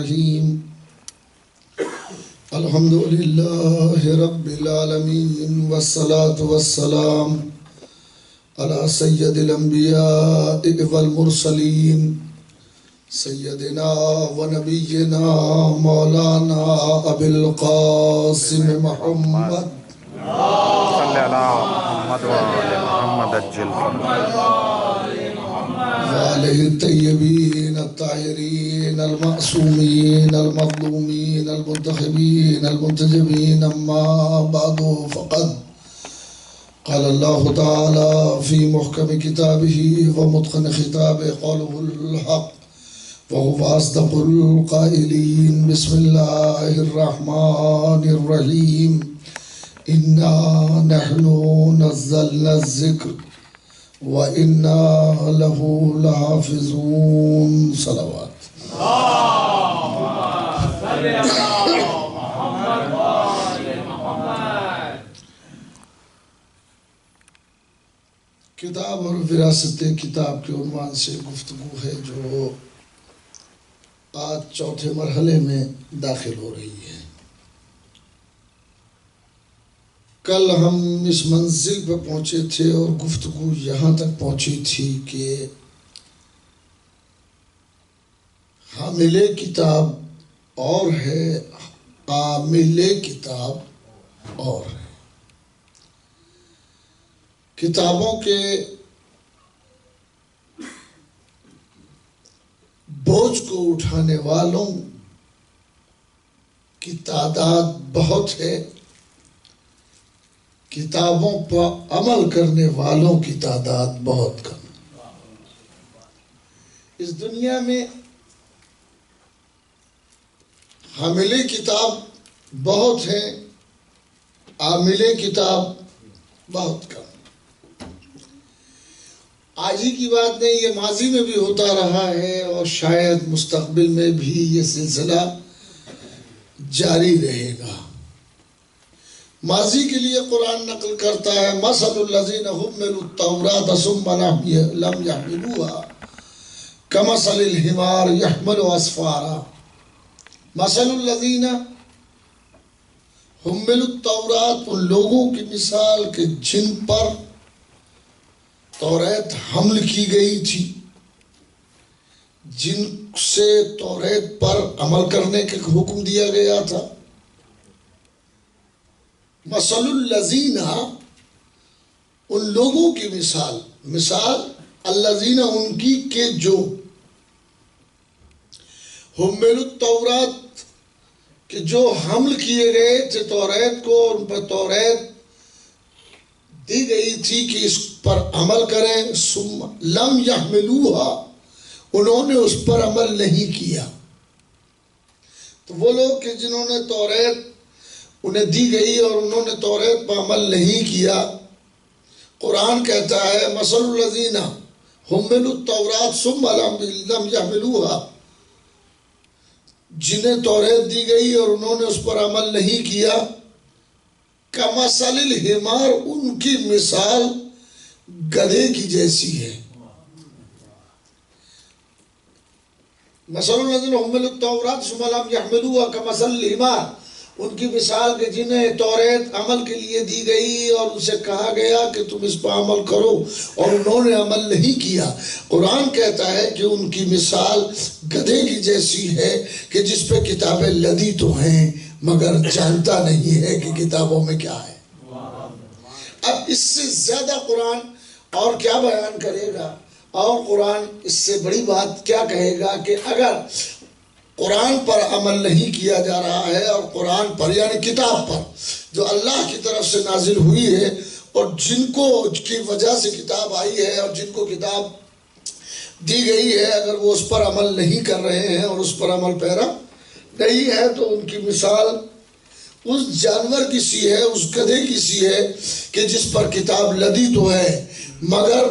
الرحيم الحمد لله رب العالمين والصلاة والسلام على سيد الأنبياء والمرسلين سيدنا ونبينا مولانا أبي القاسم محمد صلی اللہ محمد وآل محمد اجل وآله الطيبين الطاهرين المعصومين المظلومين المنتخبين المنتجبين أما بعد فقد قال الله تعالى في محكم كتابه ومتقن خطابه قوله الحق وهو أصدق القائلين بسم الله الرحمن الرحيم إنا نحن نزلنا الذكر وإنا له لحافظون صلوات کتاب اور وراثت کتاب کے عنوان سے گفتگو ہے جو آج چوتھے مرحلے میں داخل ہو رہی ہے۔ کل ہم اس منزل پہ پہنچے تھے اور گفتگو یہاں تک پہنچی تھی کہ حامل کتاب اور ہے، عامل کتاب اور ہے۔ کتابوں کے بوجھ کو اٹھانے والوں کی تعداد بہت ہے، کتابوں پر عمل کرنے والوں کی تعداد بہت کم۔ اس دنیا میں حامل کتاب بہت ہیں، عامل کتاب بہت کم۔ آج ہی کی بات نہیں، یہ ماضی میں بھی ہوتا رہا ہے اور شاید مستقبل میں بھی یہ سلسلہ جاری رہے گا۔ ماضی کے لیے قرآن نقل کرتا ہے مثل الذین حملوا التوراۃ ثم لم یحملوها کمثل الحمار یحمل اسفارا۔ مثل الذین حملوا التوراۃ، ان لوگوں کی مثال کہ جن پر توریت حمل کی گئی تھی، جن سے توریت پر عمل کرنے کا حکم دیا گیا تھا۔ مثل الذین، ان لوگوں کی مثال الذین ان کی کہ جو حملوا التوراۃ، کہ جو حمل کیے گئے تھے توریت کو، ان پر توریت دی گئی تھی کہ اس پر عمل کریں، ثم لم یحملوها، انہوں نے اس پر عمل نہیں کیا۔ تو وہ لوگ کہ جنہوں نے توریت انہیں دی گئی اور انہوں نے توریت پر عمل نہیں کیا، قرآن کہتا ہے مثل الذین حملوا التوراۃ ثم لم یحملوها، جنہیں توریت دی گئی اور انہوں نے اس پر عمل نہیں کیا، کمثل الحمار، ان کی مثال گدھے کی جیسی ہے۔ مثل الذین حملوا التوراۃ ثم لم یحملوها کمثل الحمار، ان کی مثال کہ جنہیں توریت عمل کے لیے دی گئی اور ان سے کہا گیا کہ تم اس پر عمل کرو اور انہوں نے عمل نہیں کیا۔ قرآن کہتا ہے کہ ان کی مثال گدھے کی جیسی ہے کہ جس پہ کتابیں لدی تو ہیں مگر جانتا نہیں ہے کہ کتابوں میں کیا ہے۔ اب اس سے زیادہ قرآن اور کیا بیان کرے گا، اور قرآن اس سے بڑی بات کیا کہے گا کہ اگر قرآن پر عمل نہیں کیا جا رہا ہے، اور قرآن پر یعنی کتاب پر جو اللہ کی طرف سے نازل ہوئی ہے اور جن کو کی وجہ سے کتاب آئی ہے اور جن کو کتاب دی گئی ہے، اگر وہ اس پر عمل نہیں کر رہے ہیں اور اس پر عمل پیرا نہیں ہے، تو ان کی مثال اس جانور کی سی ہے، اس گدھے کی سی ہے کہ جس پر کتاب لدی تو ہے مگر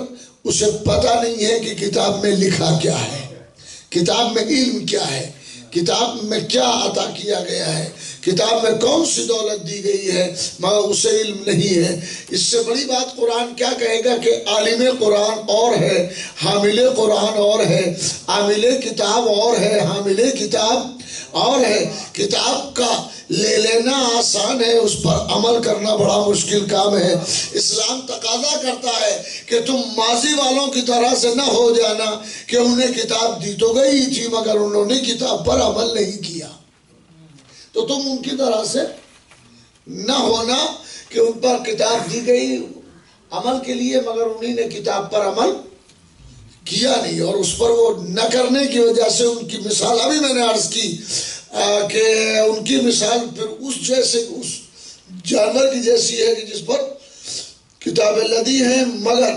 اسے پتہ نہیں ہے کہ کتاب میں لکھا کیا ہے، کتاب میں علم کیا ہے، کتاب میں کیا عطا کیا گیا ہے، کتاب میں کون سی دولت دی گئی ہے، مگر اسے علم نہیں ہے۔ اس سے بڑی بات قرآن کیا کہے گا کہ عالم قرآن اور ہے، حامل قرآن اور ہے، عامل کتاب اور ہے۔ حامل کتاب اور ہے کتاب کا لے لینا آسان ہے، اس پر عمل کرنا بڑا مشکل کام ہے۔ اسلام تقاضا کرتا ہے کہ تم ماضی والوں کی طرح سے نہ ہو جانا کہ انہیں کتاب دی تو گئی تھی مگر انہوں نے کتاب پر عمل نہیں کیا، تو تم ان کی طرح سے نہ ہونا کہ ان پر کتاب دی گئی عمل کے لیے مگر انہی نے کتاب پر عمل کیا نہیں، اور اس پر وہ نہ کرنے کی وجہ سے ان کی مثال ابھی میں نے عرض کی کہ ان کی مثال پھر اس جانور کی جیسی ہے کہ جس پر کتابیں لدی ہیں مگر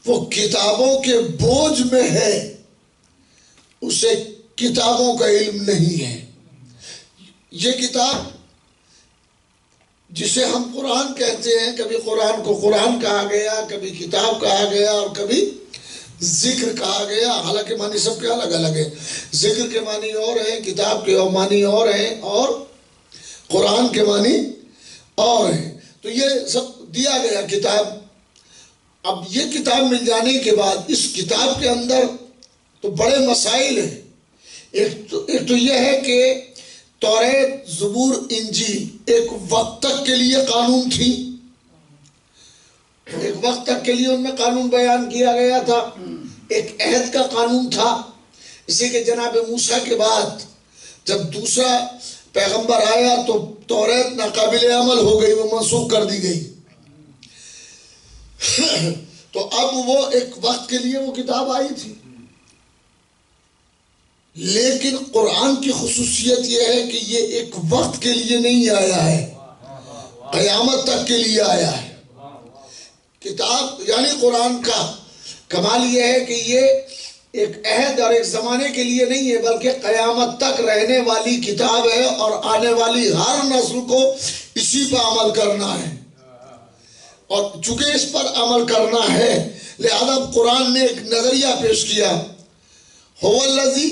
وہ کتابوں کے بوجھ میں ہے، اسے کتابوں کا علم نہیں ہے۔ یہ کتاب جسے ہم قرآن کہتے ہیں، کبھی قرآن کو قرآن کہا گیا، کبھی کتاب کہا گیا اور کبھی ذکر کہا گیا، حالانکہ معنی سب کے الگ الگ ہیں۔ ذکر کے معنی اور ہیں، کتاب کے معنی اور ہیں، اور قرآن کے معنی اور ہیں۔ تو یہ سب دیا گیا کتاب۔ اب یہ کتاب مل جانے کے بعد اس کتاب کے اندر تو بڑے مسائل ہیں۔ ایک تو یہ ہے کہ توریت، زبور، انجیل ایک وقت تک کے لیے قانون تھی، ایک وقت تک کے لیے ان میں قانون بیان کیا گیا تھا، ایک عہد کا قانون تھا۔ اسی کہ جناب موسیٰ کے بعد جب دوسرا پیغمبر آیا تو توریت ناقابل عمل ہو گئی، وہ منسوخ کر دی گئی۔ تو اب وہ ایک وقت کے لیے وہ کتاب آئی تھی، لیکن قرآن کی خصوصیت یہ ہے کہ یہ ایک وقت کے لیے نہیں آیا ہے، قیامت تک کے لیے آیا ہے۔ کتاب یعنی قرآن کا کمال یہ ہے کہ یہ ایک عہد اور ایک زمانے کے لیے نہیں ہے، بلکہ قیامت تک رہنے والی کتاب ہے، اور آنے والی ہر نسل کو اسی پر عمل کرنا ہے۔ اور چونکہ اس پر عمل کرنا ہے لہذا قرآن نے ایک نظریہ پیش کیا، هو الذی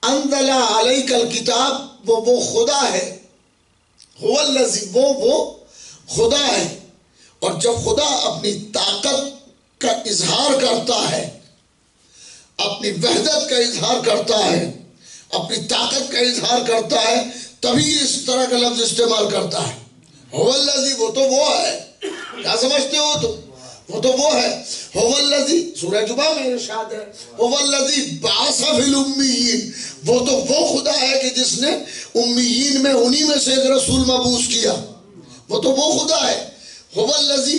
انزل علیک الکتاب، وہ خدا ہے، هو الذی وہ خدا ہے۔ اور جب خدا اپنی طاقت کا اظہار کرتا ہے، اپنی وحدت کا اظہار کرتا ہے، اپنی طاقت کا اظہار کرتا ہے، تبھی اس طرح کا لفظ استعمال کرتا ہے۔ هو الذی، وہ تو وہ ہے، کیا سمجھتے ہو تم؟ وہ تو وہ ہے۔ هو الذی، سورہ جمعہ میں ارشاد ہے، هو الذی بعث فی الامیین، وہ تو وہ خدا ہے کہ جس نے امیین میں انہی میں سے ایک رسول مبعوث کیا، وہ تو وہ خدا ہے۔ هو الذی،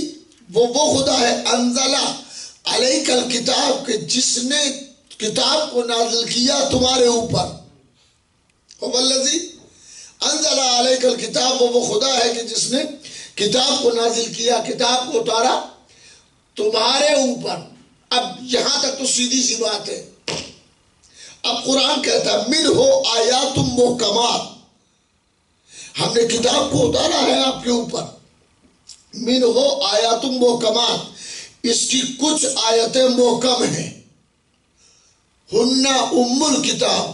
وہ خدا ہے، انزل علیک الکتاب، کہ جس نے کتاب کو نازل کیا تمہارے اوپر۔ هو الذی انزل علیک الکتاب، وہ خدا ہے کہ جس نے کتاب کو نازل کیا، کتاب کو اتارا تمہارے اوپر۔ اب یہاں تک تو سیدھی سی بات ہے۔ اب قرآن کہتا ہے منہ آیات محکمات، ہم نے کتاب کو اتارا ہے آپ کے اوپر۔ منہ آیات محکمات، اس کی کچھ آیتیں محکم ہیں، ہن ام الکتاب،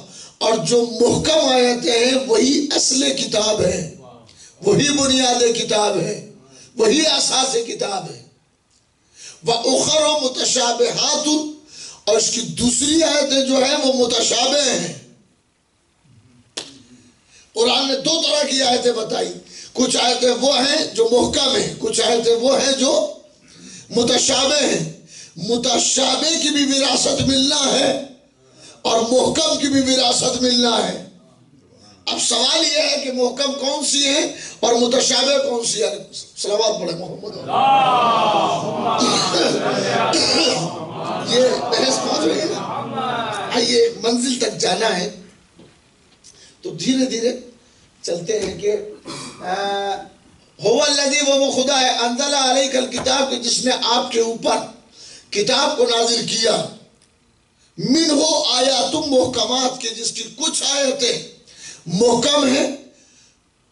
اور جو محکم آیتیں ہیں وہی اصل کتاب ہے، وہی بنیاد کتاب ہے، وہی اساس کتاب ہے۔ وَأُخَرُ مُتَشَابِهَاتٌ، اور اس کی دوسری آیتیں جو ہیں وہ متشابہ ہیں۔ قرآن نے دو طرح کی آیتیں بتائی، کچھ آیتیں وہ ہیں جو محکم ہیں، کچھ آیتیں وہ ہیں جو متشابہ ہیں۔ متشابہ کی بھی وراثت ملنا ہے اور محکم کی بھی وراثت ملنا ہے۔ اب سوال یہ ہے کہ محکم کون سی ہیں اور متشابہ کون سی ہیں؟ صلوات پڑھیں محمد۔ یہ بحث پہنچ رہی ہے نا، آئیے ایک منزل تک جانا ہے تو دھیرے دھیرے چلتے ہیں کہ هو الذی، وہ خدا ہے، انزل علیک الکتاب، کہ جس نے آپ کے اوپر کتاب کو نازل کیا، منہ آیات محکمات، کے جس کی کچھ آیتیں محکم ہیں،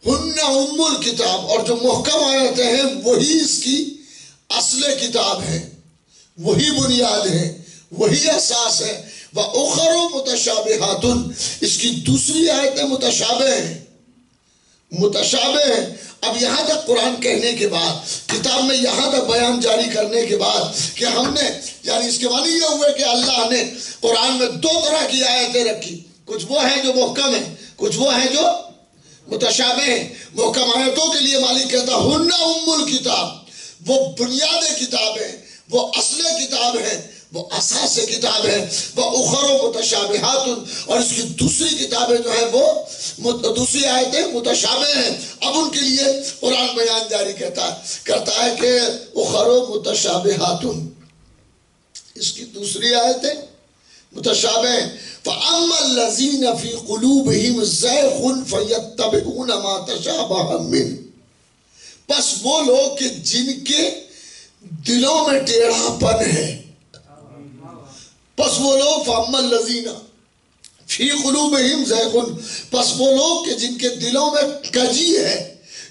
ہن ام الکتاب، اور جو محکم آیتیں ہیں وہی اس کی اصل کتاب ہے، وہی بنیاد ہے، وہی اساس ہے۔ وَأُخَرُ مُتَشَابِهَاتٌ، اس کی دوسری آیتیں متشابہ ہیں، متشابہ ہیں۔ اب یہاں تک قرآن کہنے کے بعد، کتاب میں یہاں تک بیان جاری کرنے کے بعد کہ ہم نے، یعنی اس کے معنی یہ ہوئے کہ اللہ نے قرآن میں دو طرح کی آیتیں رکھی، کچھ وہ ہیں جو محکم ہیں، کچھ وہ ہیں جو متشابہ ہیں۔ محکم آیتوں کے لیے مالک کہتا ہن ام الکتاب، وہ بنیاد کتاب ہے، وہ اصل کتاب ہے، وہ اساس کتاب ہے۔ وَأُخَرُ مُتَشَابِهَاتٌ، اور اس کی دوسری کتابیں جو ہیں وہ دوسری آیتیں متشابہ ہیں۔ اب ان کے لیے قرآن بیان جاری کرتا ہے کہ اُخَرُ مُتَشَابِهَاتٌ، اس کی دوسری آیتیں متشابہ ہیں۔ فَأَمَّا الَّذِينَ فِي قُلُوبِهِمْ زَيْغٌ فَيَتَّبِعُونَ مَا تَشَابَهَ مِنْهُ، بس وہ لوگ کہ جن کے دلوں میں ٹیڑھا پن ہے، پس وہ لوگ فَأَمَّا الَّذِينَ فِي قُلُوبِهِمْ زَيْغٌ، پس وہ لوگ کہ جن کے دلوں میں کجی ہے،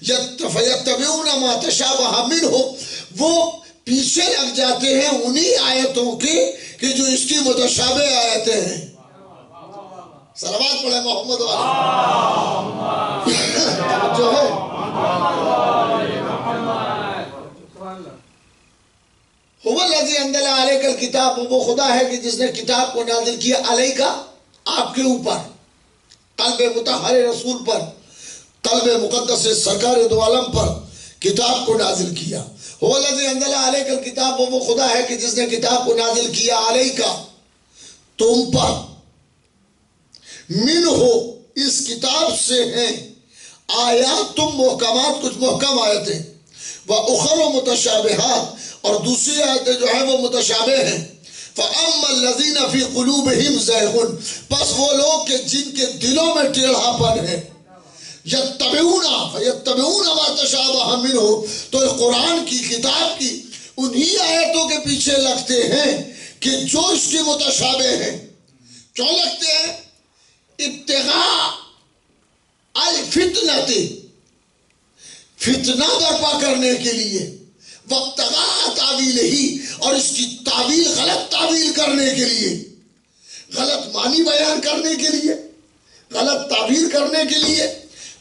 فَيَتَّبِعُونَ مَا تَشَابَهَ مِنْهُ، وہ پیچھے لگ جاتے ہیں انہی آیتوں کے کہ جو اس کی متشابہ آیتیں ہیں۔ صلوات پڑھیں محمد والے جو ہے هو الذی انزل علیک الکتاب، وہ خدا ہے کہ جس نے کتاب کو نازل کیا علیک، آپ کے اوپر، قلب مطہر رسول پر، قلب مقدس سرکار دو عالم پر کتاب کو نازل کیا۔ هو الذی انزل علیک الکتاب، وہ خدا ہے کہ جس نے کتاب کو نازل کیا علیک، تم پر، منہ، اس کتاب سے ہیں آیات تم محکمات، کچھ محکم آیتیں، وَأُخَرُ مُتَشَابِهَاتٌ، اور دوسری آیتیں جو ہیں وہ متشابہ ہیں۔ فَأَمَّا الَّذِينَ فِي قُلُوبِهِمْ زَيْغٌ، پس وہ لوگ کہ جن کے دلوں میں ٹیڑھا پن ہے، یتبعون ما تشابہ منہ، تو قرآن کی کتاب کی انہی آیتوں کے پیچھے لگتے ہیں کہ جو اس کی متشابہ ہیں۔ کیوں لگتے ہیں؟ ابتغاء الفتنۃ، فتنہ برپا کرنے کے لیے، وابتغاء تاویلہ، اور اس کی تعویل، غلط تعویل کرنے کے لیے، غلط معنی بیان کرنے کے لیے، غلط تعبیر کرنے کے لیے،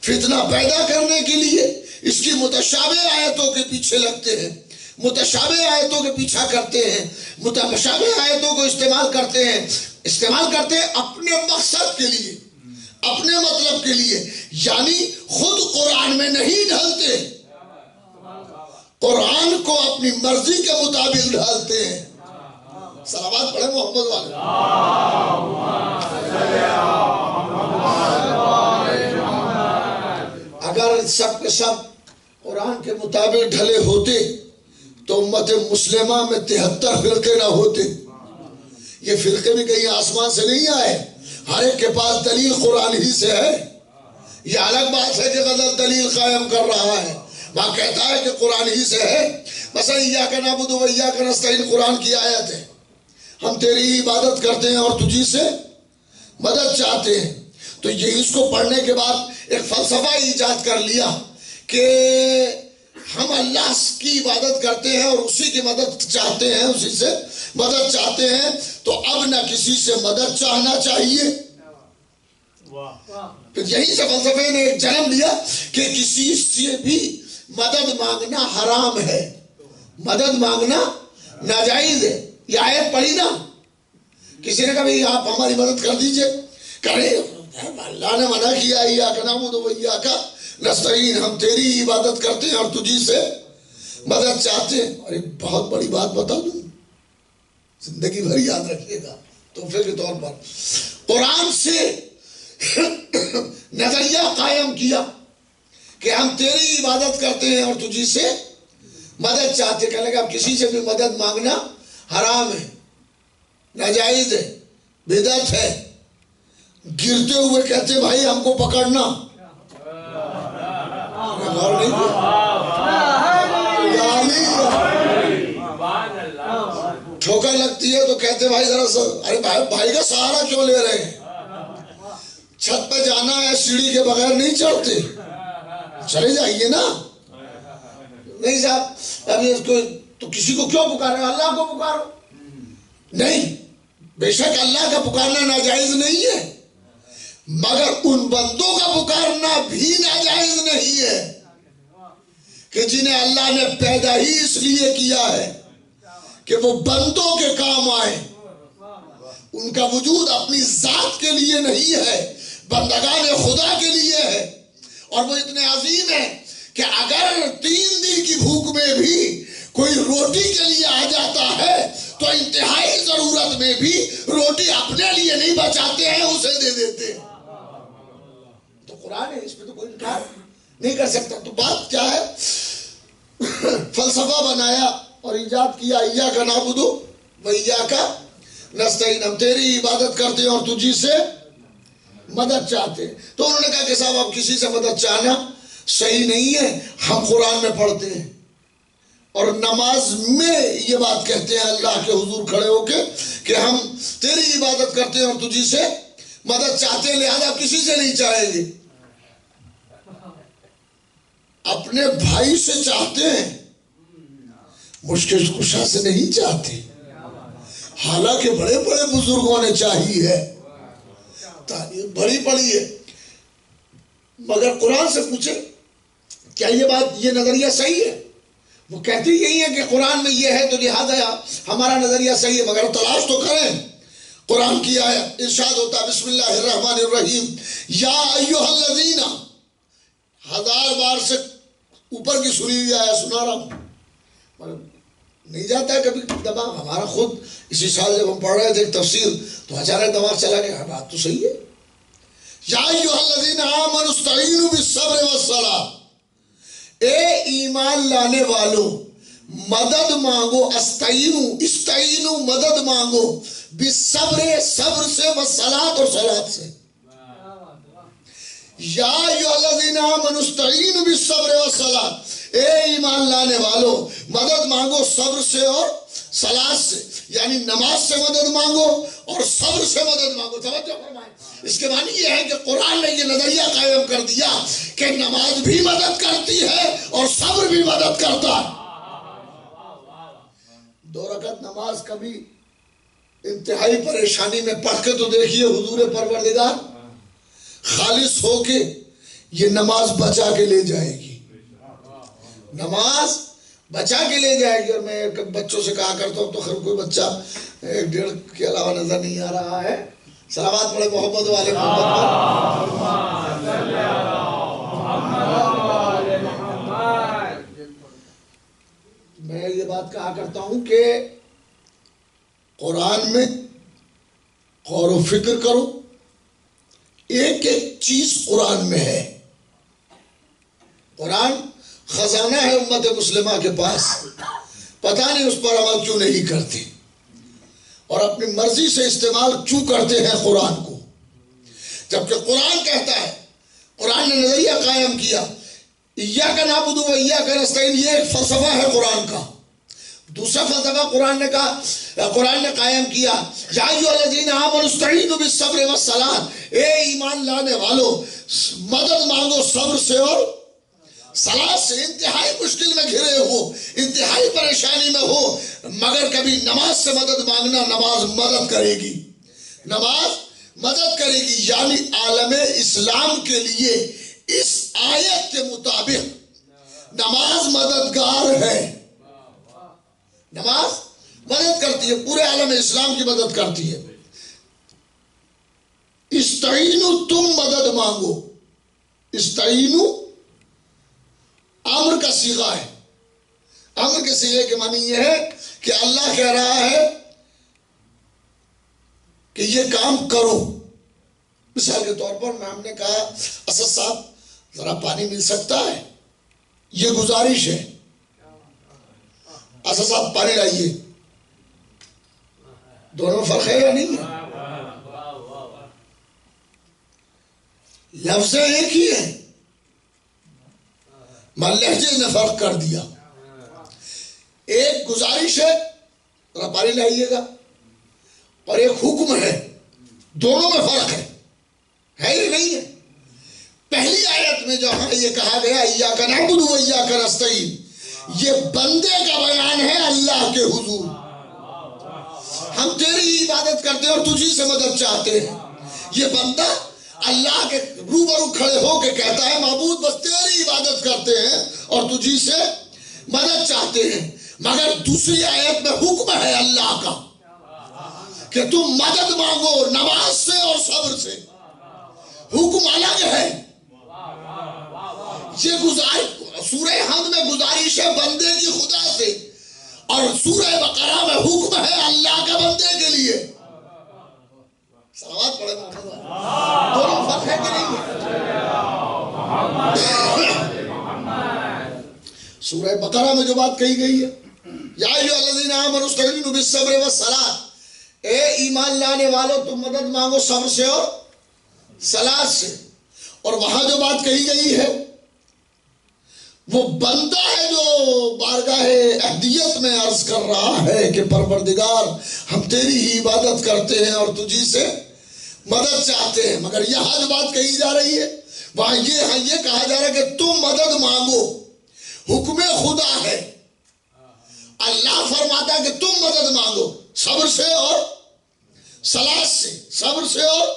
فتنہ پیدا کرنے کے لیے اس کی متشابہ آیتوں کے پیچھے لگتے ہیں، متشابہ آیتوں کے پیچھا کرتے ہیں، متشابہ آیتوں کو استعمال کرتے ہیں اپنے مقصد کے لیے، اپنے مطلب کے لیے، یعنی خود قرآن میں نہیں ڈھالتے، قرآن کو اپنی مرضی کے مطابق ڈھالتے ہیں۔ صلوات پڑھیں محمد والے۔ اگر سب کے سب قرآن کے مطابق ڈھلے ہوتے تو امت مسلمہ میں 73 فرقے نہ ہوتے۔ یہ فرقے بھی کہیں آسمان سے نہیں آئے، ہر ایک کے پاس دلیل قرآن ہی سے ہے۔ یہ الگ بات ہے کہ غلط دلیل قائم کر رہا ہے، وہاں کہتا ہے کہ قرآن ہی سے ہے۔ مثلا ایاک نعبد و ایاک نستعین قرآن کی آیت ہے، ہم تیری عبادت کرتے ہیں اور تجھی سے مدد چاہتے ہیں۔ تو یہ اس کو پڑھنے کے بعد ایک فلسفہ ایجاد کر لیا کہ ہم اللہ کی عبادت کرتے ہیں اور اسی کی مدد چاہتے ہیں، اسی سے مدد چاہتے ہیں، تو اب نہ کسی سے مدد چاہنا چاہیے۔ پھر یہیں سے فلسفے نے ایک جنم لیا کہ کسی سے بھی مدد مانگنا حرام ہے، مدد مانگنا ناجائز ہے۔ یہ آیت پڑھی نا، کسی نے کہا بھئی آپ ہماری مدد کر دیجئے، کریں، اللہ نے منع کیا ایاک نعبد و ایاک نستعین، ہم تیری عبادت کرتے ہیں اور تجھی سے مدد چاہتے ہیں۔ اور ایک بہت بڑی بات بتا دوں، زندگی بھر یاد رکھیے گا تحفے کے طور پر، قرآن سے نظریہ قائم کیا کہ ہم تیری عبادت کرتے ہیں اور تجھی سے مدد چاہتے ہیں، کہنے لگا اب کسی سے بھی مدد مانگنا حرام ہے، ناجائز ہے، بدعت ہے۔ گرتے ہوئے کہتے بھائی ہم کو پکڑنا، غور نہیں کیا، ٹھوکر لگتی ہے تو کہتے بھائی ذرا سا، ارے بھائی کا سہارا کیوں لے رہے ہیں، چھت پہ جانا ہے سیڑھی کے بغیر نہیں چڑھتے، چلے جائیے نا۔ نہیں صاحب ابھی اس کو تو کسی کو کیوں پکارو، اللہ کو پکارو۔ نہیں، بے شک اللہ کا پکارنا ناجائز نہیں ہے، مگر ان بندوں کا پکارنا بھی ناجائز نہیں ہے کہ جنہیں اللہ نے پیدا ہی اس لیے کیا ہے کہ وہ بندوں کے کام آئے، ان کا وجود اپنی ذات کے لیے نہیں ہے، بندگان خدا کے لیے ہے، اور وہ اتنے عظیم ہیں کہ اگر 3 دن کی بھوک میں بھی کوئی روٹی کے لیے آ جاتا ہے تو انتہائی ضرورت میں بھی روٹی اپنے لیے نہیں بچاتے ہیں، اسے دے دیتے ہیں۔ تو قرآن ہے، اس پہ تو کوئی انکار نہیں کر سکتا۔ تو بات کیا ہے؟ فلسفہ بنایا اور ایجاد کیا، ایاک نعبد و ایاک نستعین، ہم تیری عبادت کرتے ہیں اور تجھی سے مدد چاہتے ہیں۔ تو انہوں نے کہا کہ صاحب اب کسی سے مدد چاہنا صحیح نہیں ہے، ہم قرآن میں پڑھتے ہیں اور نماز میں یہ بات کہتے ہیں اللہ کے حضور کھڑے ہو کے کہ ہم تیری عبادت کرتے ہیں اور تجھی سے مدد چاہتے ہیں، لہذا کسی سے نہیں چاہیں گے، اپنے بھائی سے چاہتے ہیں، مشکل کشا سے نہیں چاہتے۔ حالانکہ بڑے بڑے بزرگوں نے چاہی ہے، تعلیم بڑی پڑی ہے، مگر قرآن سے پوچھے کیا یہ بات، یہ نظریہ صحیح ہے؟ وہ کہتی یہی ہے کہ قرآن میں یہ ہے تو لہذا ہمارا نظریہ صحیح ہے، مگر تلاش تو کریں۔ قرآن کی آیت ارشاد ہوتا بسم اللہ الرحمن الرحیم، یا ایھا الذین، 1000 بار سے اوپر کی سنی ہوئی آیت سنا رہا ہوں، نہیں جاتا ہے کبھی دماغ ہمارا خود۔ اسی سال جب ہم پڑھ رہے تھے تفسیر تو اچانک دماغ چلا گیا، بات تو صحیح ہے۔ یا ایھا الذین آمنوا استعینوا بالصبر والصلاۃ، اے ایمان لانے والو مدد مانگو، استعینوا مدد مانگو، بالصبر صبر سے، والصلاۃ اور صلاۃ سے۔ یا ایھا الذین آمنوا استعینوا بالصبر والصلاۃ، اے ایمان لانے والو مدد مانگو صبر سے اور صلاۃ سے، یعنی نماز سے مدد مانگو اور صبر سے مدد مانگو۔ توجہ فرمائیں، اس کے معنی یہ ہے کہ قرآن نے یہ نظریہ قائم کر دیا کہ نماز بھی مدد کرتی ہے اور صبر بھی مدد کرتا ہے۔ 2 رکعت نماز کبھی انتہائی پریشانی میں پڑھ کے تو دیکھیے، حضور پروردگار خالص ہو کے یہ نماز بچا کے لے جائے گی، نماز بچا کے لے جائے گی۔ اور میں بچوں سے کہا کرتا ہوں، تو خیر کوئی بچہ 1-1.5 کے علاوہ نظر نہیں آ رہا ہے، صلوات پڑھے محمد والے محمد پر۔ میں یہ بات کہا کرتا ہوں کہ قرآن میں غور و فکر کرو، ایک ایک چیز قرآن میں ہے۔ قرآن خزانہ ہے امت مسلمہ کے پاس، پتہ نہیں اس پر عمل کیوں نہیں کرتے اور اپنی مرضی سے استعمال کیوں کرتے ہیں قرآن کو، جبکہ قرآن کہتا ہے، قرآن نے نظریہ قائم کیا، ایاک نعبد و ایاک نستعین، یہ ایک فلسفہ ہے قرآن کا۔ دوسرا فلسفہ قرآن نے کہا، قرآن نے قائم کیا، یا ایھا الذین آمنوا استعینوا بالصبر والصلاۃ، اے ایمان لانے والو مدد مانگو صبر سے اور صلاۃ سے۔ انتہائی مشکل میں گھرے ہو، انتہائی پریشانی میں ہو، مگر کبھی نماز سے مدد مانگنا، نماز مدد کرے گی، نماز مدد کرے گی۔ یعنی عالم اسلام کے لیے اس آیت کے مطابق نماز مددگار ہے، نماز مدد کرتی ہے، پورے عالم اسلام کی مدد کرتی ہے۔ استعینوا، تم مدد مانگو، استعینوا امر کا صیغہ ہے۔ امر کے صیغے کے معنی یہ ہے کہ اللہ کہہ رہا ہے کہ یہ کام کرو۔ مثال کے طور پر ہم نے کہا اسد صاحب ذرا پانی مل سکتا ہے، یہ گزارش ہے، اسد صاحب پانی لائیے۔ دونوں میں فرق ہے یا نہیں ہے؟ لفظیں ایک ہی ہیں، لہجے نے فرق کر دیا۔ ایک گزارش ہے ذرا پانی لائیے گا، اور ایک حکم ہے، دونوں میں فرق ہے ہی نہیں ہے؟ پہلی آیت میں جہاں یہ کہا گیا ایاک نعبد و ایاک نستعین، یہ بندے کا بیان ہے اللہ کے حضور، ہم تیری عبادت کرتے ہیں اور تجھی سے مدد چاہتے ہیں۔ یہ بندہ اللہ کے روبرو کھڑے ہو کے کہتا ہے معبود بس تیری عبادت کرتے ہیں اور تجھی سے مدد چاہتے ہیں، مگر دوسری آیت میں حکم ہے اللہ کا کہ تم مدد مانگو نماز سے اور صبر سے. حکم الگ ہے. یہ سورہ حمد میں گزارش ہے بندے کی خدا سے، اور سورہ بقرہ میں حکم ہے اللہ کے بندے کے لیے. صلوات پڑھے محمد. دونوں فرق ہے کہ نہیں ہے؟ سورہ بقرہ میں جو بات کہی گئی ہے، یا ایھا الذین آمنوا استعینوا بالصبر والصلاۃ، اے ایمان لانے والو تم مدد مانگو صبر سے اور صلاۃ سے. اور وہاں جو بات کہی گئی ہے وہ بندہ ہے جو بارگاہ اہدیت میں عرض کر رہا ہے کہ پروردگار ہم تیری ہی عبادت کرتے ہیں اور تجھی سے مدد چاہتے ہیں. مگر یہاں جو بات کہی جا رہی ہے وہاں یہ کہا جا رہا ہے کہ تم مدد مانگو. حکم خدا ہے. اللہ فرماتا ہے کہ تم مدد مانگو صبر سے اور صلاۃ سے. صبر سے اور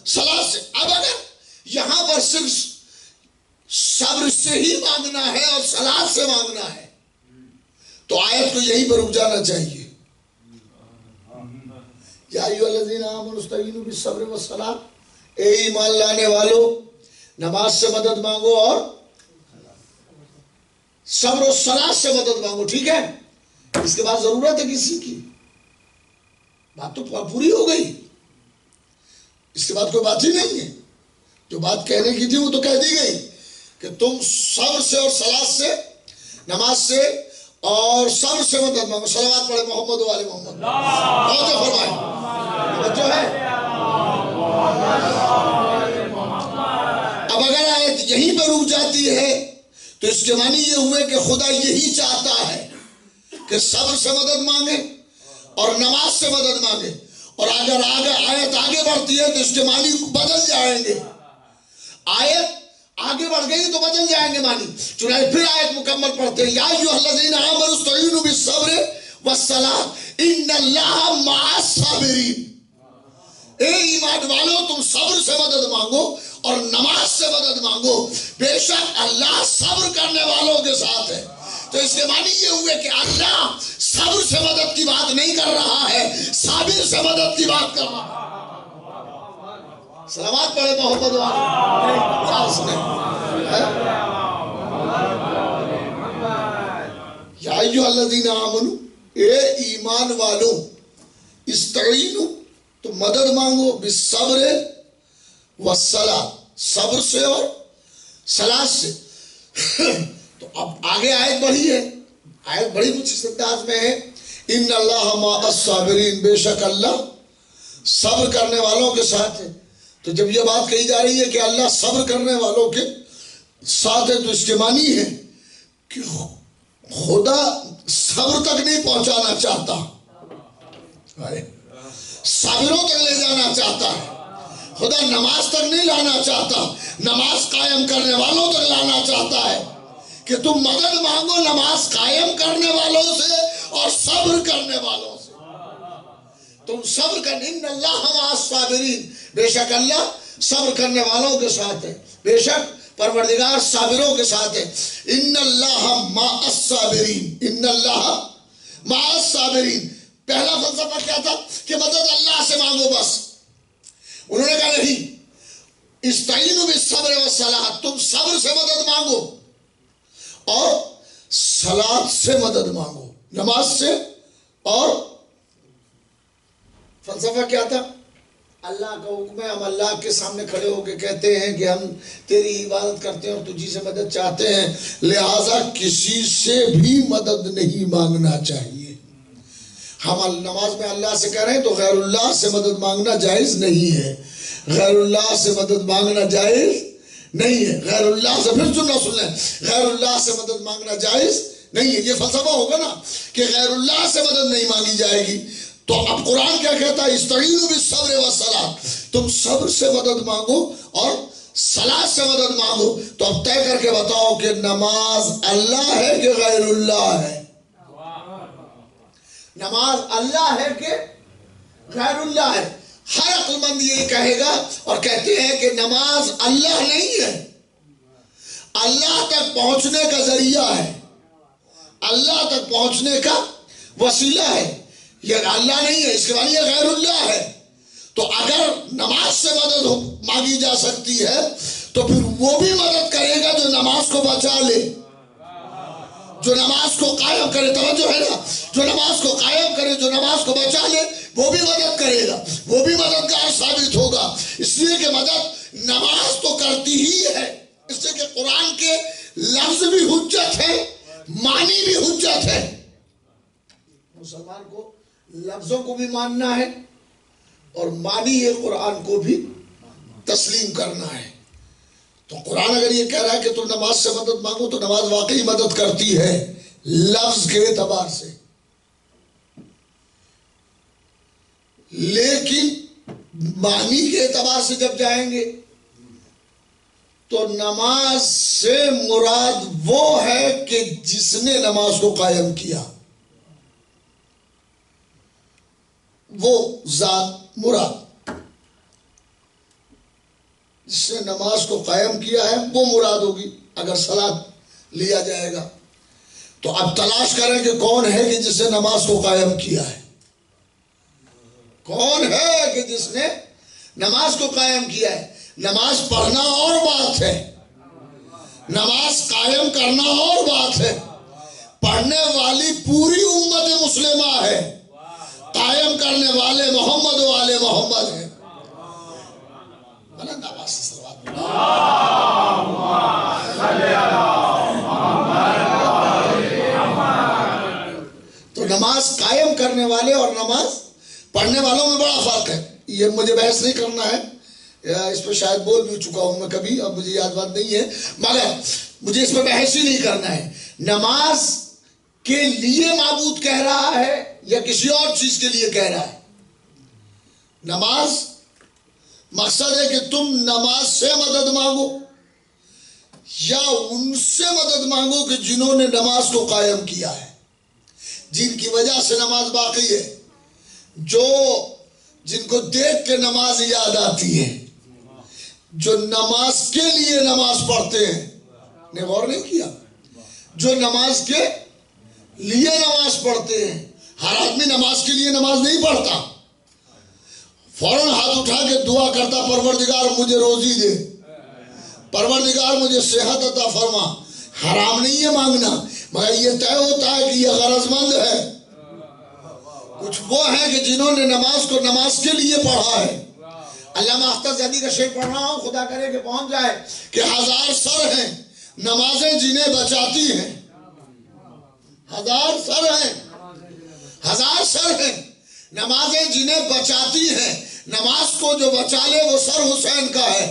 صلاۃ سے. اب اگر یہاں پر صرف صبر سے ہی مانگنا ہے اور صلاۃ سے مانگنا ہے تو آیت کو یہیں پر رک جانا چاہیے. یا ایھا الذین آمنوا استعینوا بالصبر والصلاۃ، اے ایمان لانے والو نماز سے مدد مانگو اور صبر و صلاۃ سے مدد مانگو. ٹھیک ہے، اس کے بعد ضرورت ہے کسی کی؟ بات تو پوری ہو گئی. اس کے بعد کوئی بات ہی نہیں ہے. جو بات کہنے کی تھی وہ تو کہہ دی گئی کہ تم صبر سے اور صلاۃ سے، نماز سے اور صبر سے مدد مانگو. صلوات پڑھے محمد و آل محمد. توجہ فرمائیں. توجہ ہے. اب اگر آیت یہیں پہ رک جاتی ہے تو اس کے معنی یہ ہوئے کہ خدا یہی چاہتا ہے کہ صبر سے مدد مانگے اور نماز سے مدد مانگے. اور اگر آیت آگے بڑھتی ہے تو اس کے معنی بدل جائیں گے. آیت آگے بڑھ گئی تو بدل جائیں گے معنی. چنانچہ پھر آیت مکمل پڑھتے ہیں. یا ایھا الذین آمنوا استعینوا بالصبر والصلاۃ ان اللہ مع الصابرین. اے ایمان والو تم صبر سے مدد مانگو اور نماز سے مدد مانگو، بے شک اللہ صبر کرنے والوں کے ساتھ ہے. تو اس کے معنی یہ ہوئے کہ اللہ صبر سے مدد کی بات نہیں کر رہا ہے، صابر سے مدد کی بات کر رہا ہے. صلوات پڑھے محمد یا ایھا الذین آمنوا، اے ایمان والو استعینوا تو مدد مانگو بالصبر والصلاۃ، صبر سے اور صلاۃ سے. تو اب آگے آیت بڑھی ہے. آیت بڑی کچھ اس انداز میں ہے ان اللہ مع الصابرین، بے شک اللہ صبر کرنے والوں کے ساتھ ہے. تو جب یہ بات کہی جا رہی ہے کہ اللہ صبر کرنے والوں کے ساتھ ہے تو اس کے معنی ہے کہ خدا صبر تک نہیں پہنچانا چاہتا، صابروں تک لے جانا چاہتا ہے. خدا نماز تک نہیں لانا چاہتا، نماز قائم کرنے والوں تک لانا چاہتا ہے کہ تم مدد مانگو نماز قائم کرنے والوں سے اور صبر کرنے والوں سے. تم صبر کرنے، ان اللہ مع الصابرین، بے شک اللہ صبر کرنے والوں کے ساتھ ہے، بے شک پروردگار صابروں کے ساتھ ہے. ان اللہ مع الصابرین، ان اللہ مع الصابرین. پہلا فلسفہ کیا تھا کہ مدد اللہ سے مانگو بس. انہوں نے کہا نہیں، استعینوا بالصبر والصلاۃ، تم صبر سے مدد مانگو اور صلاۃ سے مدد مانگو، نماز سے. اور فلسفہ کیا تھا؟ اللہ کا حکم ہے، ہم اللہ کے سامنے کھڑے ہو کے کہتے ہیں کہ ہم تیری عبادت کرتے ہیں اور تجھی سے مدد چاہتے ہیں، لہٰذا کسی سے بھی مدد نہیں مانگنا چاہیے. ہم نماز میں اللہ سے کہہ رہے ہیں تو غیر اللہ سے مدد مانگنا جائز نہیں ہے. غیر اللہ سے مدد مانگنا جائز نہیں ہے. غیر اللہ سے، پھر سن لیں، غیر اللہ سے مدد مانگنا جائز نہیں ہے. یہ فلسفہ ہوگا نا کہ غیر اللہ سے مدد نہیں مانگی جائے گی. تو اب قرآن کیا کہتا ہے؟ استعینوا بالصبر والصلاۃ، تم صبر سے مدد مانگو اور صلاۃ سے مدد مانگو. تو اب طے کر کے بتاؤ کہ نماز اللہ ہے کہ غیر اللہ ہے؟ نماز اللہ ہے کہ غیر اللہ ہے؟ ہر عقل مند یہ کہے گا اور کہتے ہیں کہ نماز اللہ نہیں ہے، اللہ تک پہنچنے کا ذریعہ ہے، اللہ تک پہنچنے کا وسیلہ ہے. یہ اللہ نہیں ہے، اس کے بعد یہ غیر اللہ ہے. تو اگر نماز سے مدد مانگی جا سکتی ہے تو پھر وہ بھی مدد کرے گا جو نماز کو بچا لے، جو نماز کو قائم کرے. توجہ ہے نا، جو نماز کو قائم کرے، جو نماز کو بچا لے، وہ بھی مدد کرے گا، وہ بھی مددگار ثابت ہوگا. اس لیے کہ مدد نماز تو کرتی ہی ہے، اس لیے کہ قرآن کے لفظ بھی حجت ہے، معنی بھی حجت ہے. مسلمان کو لفظوں کو بھی ماننا ہے اور معنی قرآن کو بھی تسلیم کرنا ہے. تو قرآن اگر یہ کہہ رہا ہے کہ تم نماز سے مدد مانگو تو نماز واقعی مدد کرتی ہے لفظ کے اعتبار سے. لیکن معنی کے اعتبار سے جب جائیں گے تو نماز سے مراد وہ ہے کہ جس نے نماز کو قائم کیا، وہ ذات مراد، جس نے نماز کو قائم کیا ہے وہ مراد ہوگی. اگر صلاۃ لیا جائے گا تو اب تلاش کریں کہ کون ہے کہ جس نے نماز کو قائم کیا ہے. کون ہے کہ جس نے نماز کو قائم کیا ہے؟ نماز پڑھنا اور بات ہے، نماز قائم کرنا اور بات ہے. پڑھنے والی پوری امت مسلمہ ہے، قائم کرنے والے محمد و آل محمد ہیں. تو نماز قائم کرنے والے اور نماز پڑھنے والوں میں بڑا فرق ہے. یہ مجھے بحث نہیں کرنا ہے، اس پہ شاید بول بھی چکا ہوں میں کبھی، اب مجھے یاد بات نہیں ہے، مگر مجھے اس پہ بحث ہی نہیں کرنا ہے. نماز کے لیے معبود کہہ رہا ہے یا کسی اور چیز کے لیے کہہ رہا ہے؟ نماز مقصد ہے کہ تم نماز سے مدد مانگو یا ان سے مدد مانگو کہ جنہوں نے نماز کو قائم کیا ہے، جن کی وجہ سے نماز باقی ہے، جن کو دیکھ کے نماز یاد آتی ہے، جو نماز کے لیے نماز پڑھتے ہیں. نے غور نہیں کیا؟ جو نماز کے لیے نماز پڑھتے ہیں. ہر آدمی نماز کے لیے نماز نہیں پڑھتا، فوراً ہاتھ اٹھا کے دعا کرتا پروردگار مجھے روزی دے، پروردگار مجھے صحت عطا فرما. حرام نہیں ہے مانگنا، مگر یہ طے ہوتا ہے کہ یہ غرض مند ہے. کچھ وہ ہیں کہ جنہوں نے نماز کو نماز کے لیے پڑھا ہے. علامہ اختر زیدی کا شعر پڑھ رہا ہوں، خدا کرے کہ پہنچ جائے، کہ 1000 سر ہیں نمازیں جنہیں بچاتی ہیں. 1000 سر ہیں، 1000 سر ہیں نمازیں جنہیں بچاتی ہیں. نماز کو جو بچا لے وہ سر حسین کا ہے.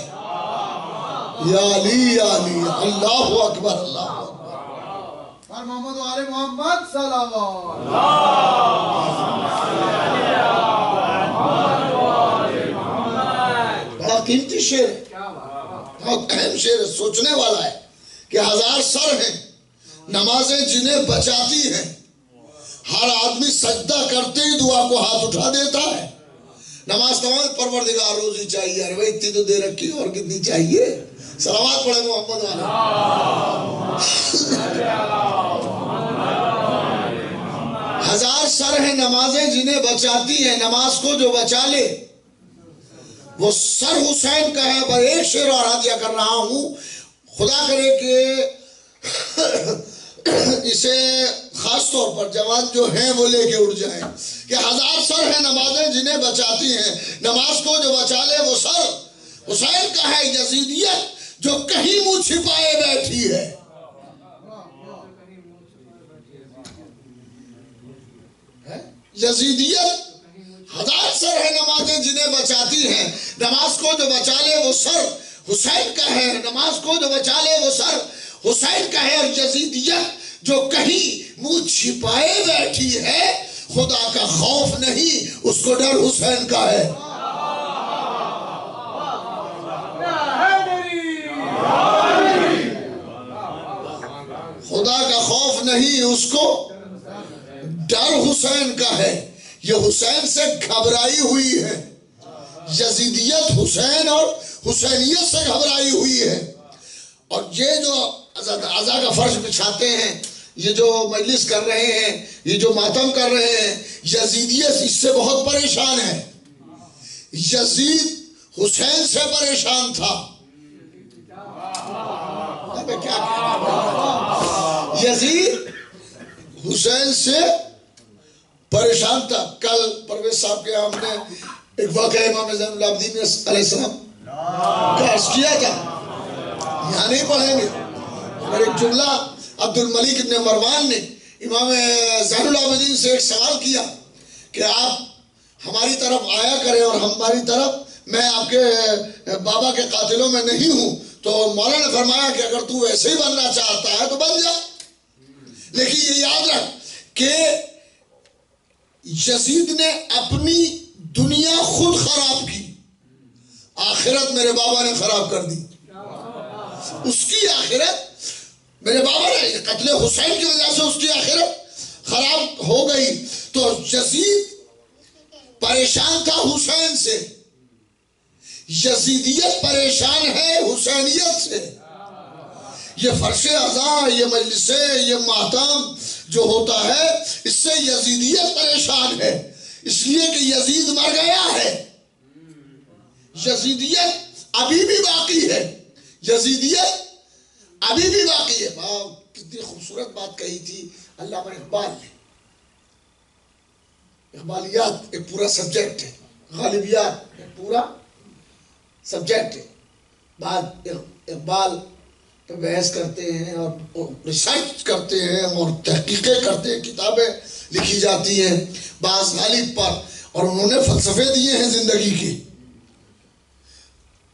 یا علی یا علی، اللہ اکبر اللہ اکبر. اور محمد و آل محمد صلی اللہ. بڑا قیمتی شعر ہے، بہت اہم شعر ہے، سوچنے والا ہے کہ 1000 سر ہیں نمازیں جنہیں بچاتی ہیں. ہر آدمی سجدہ کرتے ہی دعا کو ہاتھ اٹھا دیتا ہے. نماز تمام پروردگار روزی چاہیے. ارے بھائی اتنی تو دے رکھی اور کتنی چاہیے؟ صلوات پڑھے محمد والا. 1000 سر ہیں نمازیں جنہیں بچاتی ہیں. نماز کو جو بچا لے وہ سر حسین کا ہے. پر ایک شعر اور ہدیہ کر رہا ہوں، خدا کرے کہ اسے خاص طور پر جوان جو ہیں وہ لے کے اٹھ جائیں کہ 1000 سر ہیں نمازیں جنہیں بچاتی ہیں. نماز کو جو بچا لے وہ سر حسین کا ہے. یزیدیت جو کہیں منہ چھپائے بیٹھی ہے. یزیدیت 1000 سر ہے نمازیں جنہیں بچاتی ہیں. نماز کو جو بچا لے وہ سر حسین کا ہے. نماز کو جو بچا لے وہ سر حسین کا ہے. اور یزیدیت جو کہیں منہ چھپائے بیٹھی ہے، خدا کا خوف نہیں، اس کو ڈر حسین کا ہے. خدا کا خوف نہیں، اس کو ڈر حسین کا ہے. یہ حسین سے گھبرائی ہوئی ہے. یزیدیت حسین اور حسینیت سے گھبرائی ہوئی ہے. اور یہ جو عزا کا فرش بچھاتے ہیں، یہ جو مجلس کر رہے ہیں، یہ جو ماتم کر رہے ہیں، یزیدیت اس سے بہت پریشان ہے. یزید حسین سے پریشان تھا. کیا یزید حسین سے پریشان تھا. کل پرویز صاحب کے ہم نے ایک واقعہ امام زین العابدین علیہ السلام کا عرض کیا تھا، یہاں نہیں پڑھیں گے. اور ایک جملہ عبد الملک ابن مروان نے امام زین العابدین سے ایک سوال کیا کہ آپ ہماری طرف آیا کریں اور ہماری طرف، میں آپ کے بابا کے قاتلوں میں نہیں ہوں. تو مولا نے فرمایا کہ اگر تو ایسے ہی بننا چاہتا ہے تو بن جا، لیکن یہ یاد رکھ کہ یزید نے اپنی دنیا خود خراب کی، آخرت میرے بابا نے خراب کر دی. اس کی آخرت میرے بابا نے قتل حسین کی وجہ سے اس کی آخرت خراب ہو گئی. تو یزید پریشان تھا حسین سے، یزیدیت پریشان ہے حسینیت سے. یہ فرش عزا، یہ مجلسیں، یہ ماتم جو ہوتا ہے، اس سے یزیدیت پریشان ہے، اس لیے کہ یزید مر گیا ہے. یزیدیت ابھی بھی باقی ہے، یزیدیت ابھی بھی باقی ہے. کتنی خوبصورت بات کہی تھی علامہ اقبال نے. اقبالیات ایک پورا سبجیکٹ ہے، غالبیات ایک پورا سبجیکٹ ہے. بعد اقبال پہ بحث کرتے ہیں اور ریسرچ کرتے ہیں اور تحقیقیں کرتے ہیں، کتابیں لکھی جاتی ہیں بعض غالب پر، اور انہوں نے فلسفے دیے ہیں زندگی کے.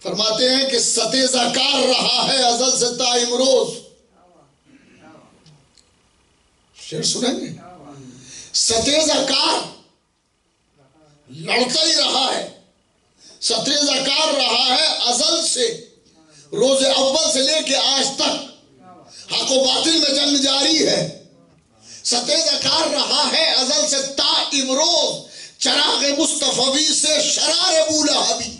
فرماتے ہیں کہ ستیزہ کار رہا ہے ازل سے تا امروز. شعر سنیں گے؟ ستیزہ کار لڑتا ہی رہا ہے، ستیزہ کار رہا ہے ازل سے، روز اول سے لے کے آج تک حق و باطل میں جنگ جاری ہے. ستیزہ کار رہا ہے ازل سے تا امروز، چراغ مصطفی سے شرار بولہبی.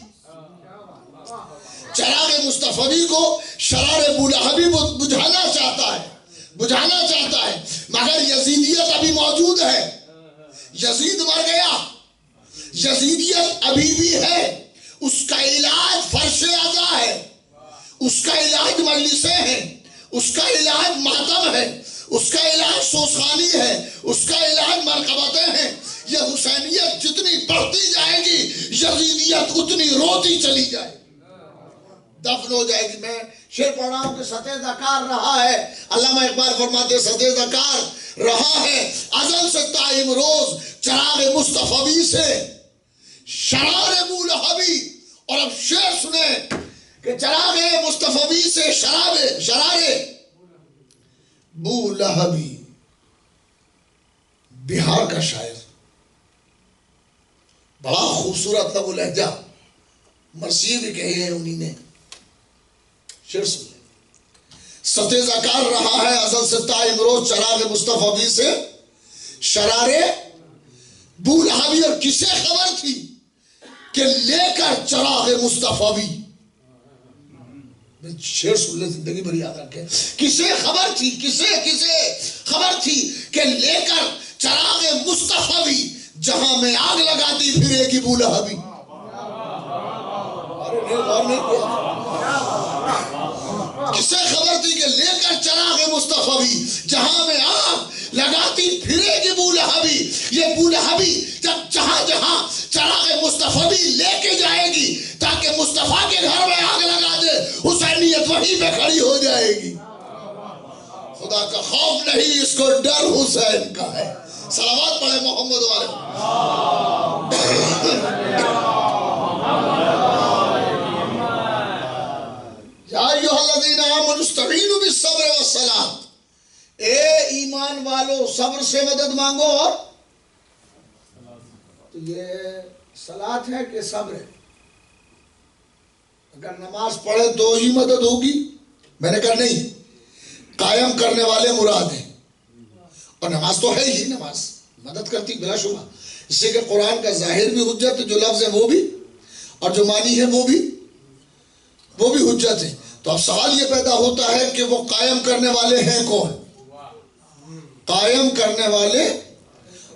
چراغ مصطفی کو شرار بولہبی بجھانا چاہتا ہے، مگر یزیدیت ابھی موجود ہے. یزید مر گیا، یزیدیت ابھی بھی ہے. اس کا علاج فرش عزا ہے، اس کا علاج مجلسیں ہیں، اس کا علاج ماتم ہے، اس کا علاج سوسخانی ہے، اس کا علاج مرقبتیں ہیں. یہ حسینیت جتنی بڑھتی جائے گی، یزیدیت اتنی روتی چلی جائے گی، دفن ہو جائے گی. میں شعر پڑھ رہا ہوں کہ ستیزہ کار رہا ہے، علامہ اقبال فرماتے ستیزہ کار رہا ہے ازل سے تا امروز، چراغ مصطفی سے شرار بولہبی. اور اب شعر سنیں کہ چراغ مصطفی سے شرار بولہبی. بہار کا شاعر، بڑا خوبصورت لب و لہجہ، مرثیے بھی کہے ہیں انہی نے. شعر سن لیں. ستیزہ کار رہا ہے ازل سے تا امروز، چراغ مصطفی سے شرار بولہبی. اور کسے خبر تھی کہ لے کر چراغ مصطفی، شعر سن لیں زندگی بھر یاد رکھیں. کسے خبر تھی کہ لے کر چراغ مصطفی جہاں میں آگ لگاتی پھرے گی بولہبی. کسے خبر تھی کہ لے کر چراغ مصطفی جہاں میں آگ لگاتی پھرے گی بولہبی. یہ بولہبی جب جہاں چراغ مصطفی لے کے جائے گی تاکہ مصطفیٰ کے گھر میں آگ لگا دے، حسینیت وہیں پہ کھڑی ہو جائے گی. خدا کا خوف نہیں، اس کو ڈر حسین کا ہے. صلوات پڑھے محمد والے. یا ایھا الذین آمنوا استعینوا بالصبر والصلاۃ. اے ایمان والو صبر سے مدد مانگو. اور تو یہ صلاۃ ہے کہ صبر ہے؟ اگر نماز پڑھے تو ہی مدد ہوگی؟ میں نے کہا نہیں، قائم کرنے والے مراد ہیں. اور نماز تو ہے ہی، نماز مدد کرتی بلا شبہ، اس سے کہ قرآن کا ظاہر بھی حجت ہے، جو لفظ ہے وہ بھی، اور جو معنی ہے وہ بھی حجت ہے. تو اب سوال یہ پیدا ہوتا ہے کہ وہ قائم کرنے والے ہیں کون؟ قائم کرنے والے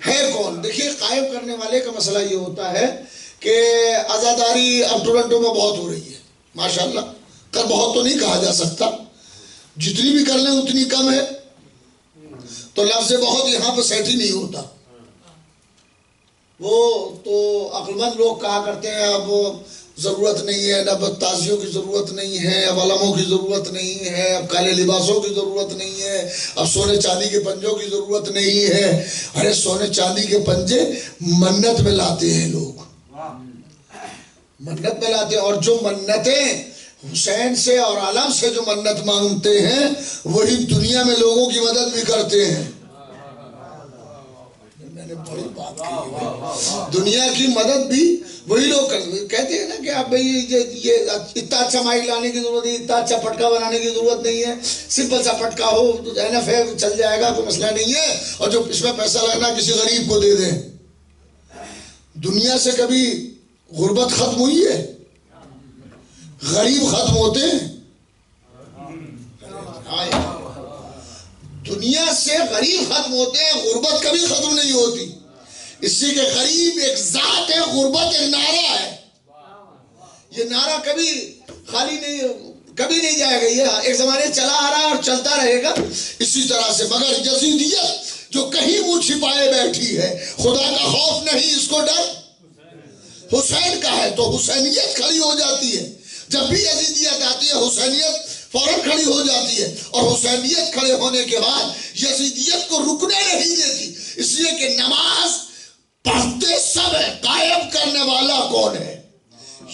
ہے کون؟ دیکھیے قائم کرنے والے کا مسئلہ یہ ہوتا ہے کہ عزاداری اب ٹورنٹو میں بہت ہو رہی ہے ماشاءاللہ، کر بہت تو نہیں کہا جا سکتا، جتنی بھی کر لیں اتنی کم ہے، تو لفظ بہت یہاں پہ سیٹ ہی نہیں ہوتا۔ وہ تو عقل مند لوگ کہا کرتے ہیں اب ضرورت نہیں ہے، اب تازیوں کی ضرورت نہیں ہے، اب علموں کی ضرورت نہیں ہے، اب کالے لباسوں کی ضرورت نہیں ہے، اب سونے چاندی کے پنجوں کی ضرورت نہیں ہے۔ ارے سونے چاندی کے پنجے منت میں لاتے ہیں لوگ، منت میں لاتے ہیں، اور جو منتیں حسین سے اور علم سے جو منت مانگتے ہیں وہی دنیا میں لوگوں کی مدد بھی کرتے ہیں۔ میں نے بڑی بات کی، دنیا کی مدد بھی وہی لوگ کہتے ہیں نا کہ اب بھائی یہ اتنا اچھا مائک لانے کی ضرورت نہیں، اتنا اچھا پٹکا بنانے کی ضرورت نہیں ہے، سمپل سا پٹکا ہو تو NF چل جائے گا، کوئی مسئلہ نہیں ہے، اور جو اس میں پیسہ لگنا کسی غریب کو دے دیں۔ دنیا سے کبھی غربت ختم ہوئی ہے؟ غریب ختم ہوتے ہیں؟ دنیا سے غریب ختم ہوتے ہیں، غربت کبھی ختم نہیں ہوتی، اس لیے کہ غریب ایک ذات ہے، غربت ایک نعرہ ہے۔ یہ نعرہ کبھی خالی نہیں، کبھی نہیں جائے گا، یہ ایک زمانے چلا آ رہا اور چلتا رہے گا اسی طرح سے۔ مگر یزیدیت جو کہیں منہ چھپائے بیٹھی ہے، خدا کا خوف نہیں، اس کو ڈر حسین کا ہے، تو حسینیت کھڑی ہو جاتی ہے۔ جب بھی یزیدیت آتی ہے حسینیت فوراً کھڑی ہو جاتی ہے، اور حسینیت کھڑے ہونے کے بعد یزیدیت کو رکنے نہیں دیتی، اس لیے کہ نماز پڑھتے سب ہے، قائم کرنے والا کون ہے؟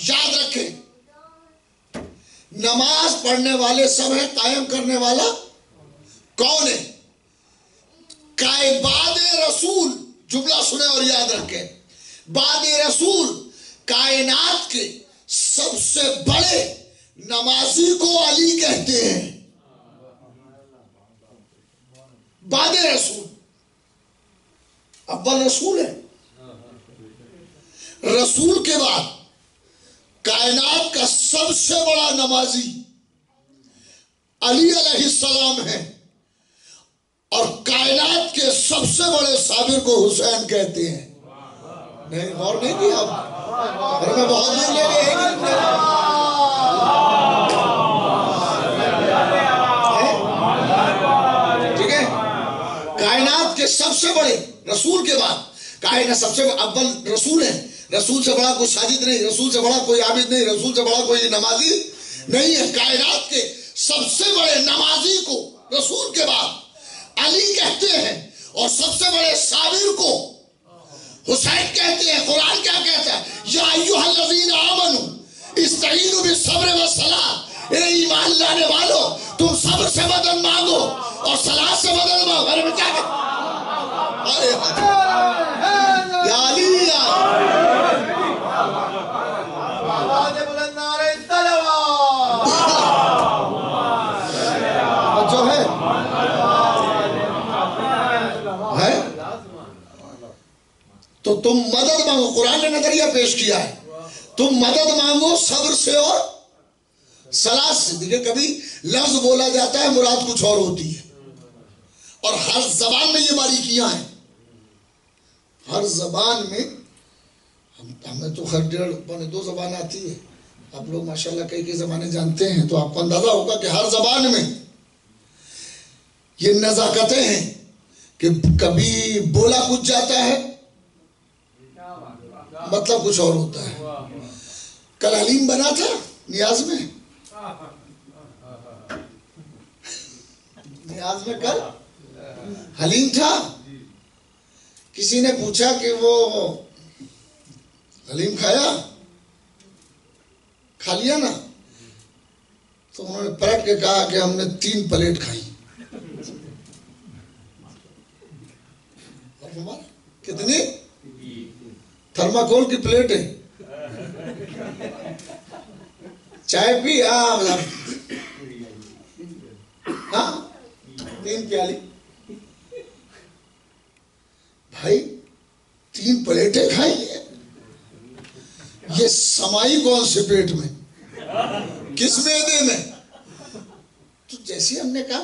یاد رکھیں، نماز پڑھنے والے سب ہیں، قائم کرنے والا کون ہے؟ بعد رسول، جملہ سنیں اور یاد رکھیں، بعد رسول کائنات کے سب سے بڑے نمازی کو علی کہتے ہیں۔ بعد رسول، اول رسول ہے، رسول کے بعد کائنات کا سب سے بڑا نمازی علی علیہ السلام ہے، اور کائنات کے سب سے بڑے صابر کو حسین کہتے ہیں۔ نہیں غور نہیں کیا آپ؟ ارے میں بہت دور لے گئے ٹھیک ہے، کائنات کے سب سے بڑے رسول کے بعد، کائنات سب سے اول رسول ہے، رسول سے بڑا کوئی ساجد نہیں، رسول سے بڑا کوئی عابد نہیں، رسول سے بڑا کوئی نمازی نہیں ہے۔ کائنات کے سب سے بڑے نمازی کو رسول کے بعد علی کہتے ہیں، اور سب سے بڑے صابر کو حسین کہتے ہیں۔ قرآن کیا کہتا ہے؟ یا ایھا الذین آمنوا استعینوا بالصبر والصلاۃ، اے ایمان لانے والو تم صبر سے مدد مانگو اور صلاۃ سے مدد مانگو۔ ارے میں کیا یا علی یا آواز بلند نعرہ تقویٰ، جو ہے تو تم مدد مانگو، قرآن نے نظریہ پیش کیا ہے، تم مدد مانگو صبر سے اور صلاۃ سے۔ دیکھیں کبھی لفظ بولا جاتا ہے مراد کچھ اور ہوتی ہے، اور ہر زبان میں یہ باریکیاں ہیں، ہر زبان میں، ہمیں تو خیر 1.5-2 زبان آتی ہے، آپ لوگ ماشاءاللہ کئی زبانیں جانتے ہیں، تو آپ کو اندازہ ہوگا کہ ہر زبان میں یہ نزاکتیں ہیں کہ کبھی بولا کچھ جاتا ہے مطلب کچھ اور ہوتا ہے۔ کل حلیم بنا تھا نیاز میں، نیاز میں کل حلیم تھا، کسی نے پوچھا کہ وہ حلیم کھایا، کھا لیا نا؟ تو انہوں نے پلٹ کے کہا کہ ہم نے 3 پلیٹ کھائی۔ کتنی؟ تھرماکول کی پلیٹ ہے، چائے پی، ہاں 3 پیالی، بھائی 3 پلیٹیں کھائی ہیں، یہ سمائی کون سے پیٹ میں، کس معدے میں؟ تو جیسے ہم نے کہا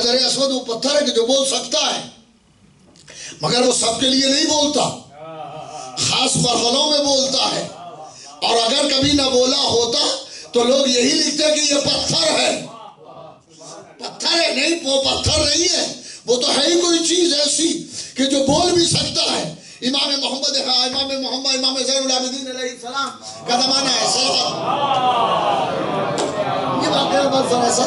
حجر اسود وہ پتھر ہے کہ جو بول سکتا ہے، مگر وہ سب کے لیے نہیں بولتا، خاص مرحلوں میں بولتا ہے. اور اگر کبھی نہ بولا ہوتا تو لوگ یہی لکھتے کہ یہ پتھر ہے. پتھر ہے نہیں، وہ پتھر نہیں ہے، وہ تو ہے ہی کوئی چیز ایسی کہ جو بول بھی سکتا ہے. امام محمد امام زین العابدین علیہ السلام کا زمانہ ہے. یہ واقعہ بات ذرا سا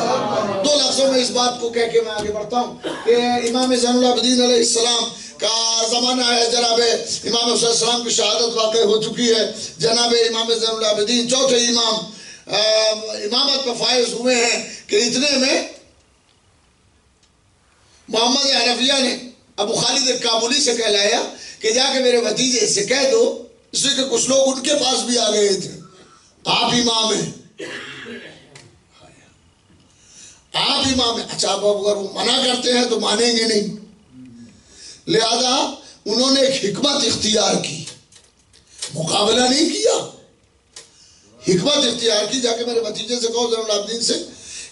2 لفظوں میں اس بات کو کہہ کے میں آگے بڑھتا ہوں کہ امام زین العابدین علیہ السلام کا زمانہ ہے. جناب امام حسین السلام کی شہادت واقع ہو چکی ہے. جناب امام زین العابدین چوتھے امام امامت پہ فائز ہوئے ہیں کہ اتنے میں محمد حنفیہ نے ابو خالد کابلی سے کہلایا کہ جا کے میرے بھتیجے سے کہہ دو، اس لیے کہ کچھ لوگ ان کے پاس بھی آ گئے تھے، آپ امام ہیں، آپ امام ہیں. اچھا اب اگر وہ منع کرتے ہیں تو مانیں گے نہیں، لہذا انہوں نے ایک حکمت اختیار کی، مقابلہ نہیں کیا، حکمت اختیار کی. جا کے میرے بھتیجے سے کہو زین العابدین سے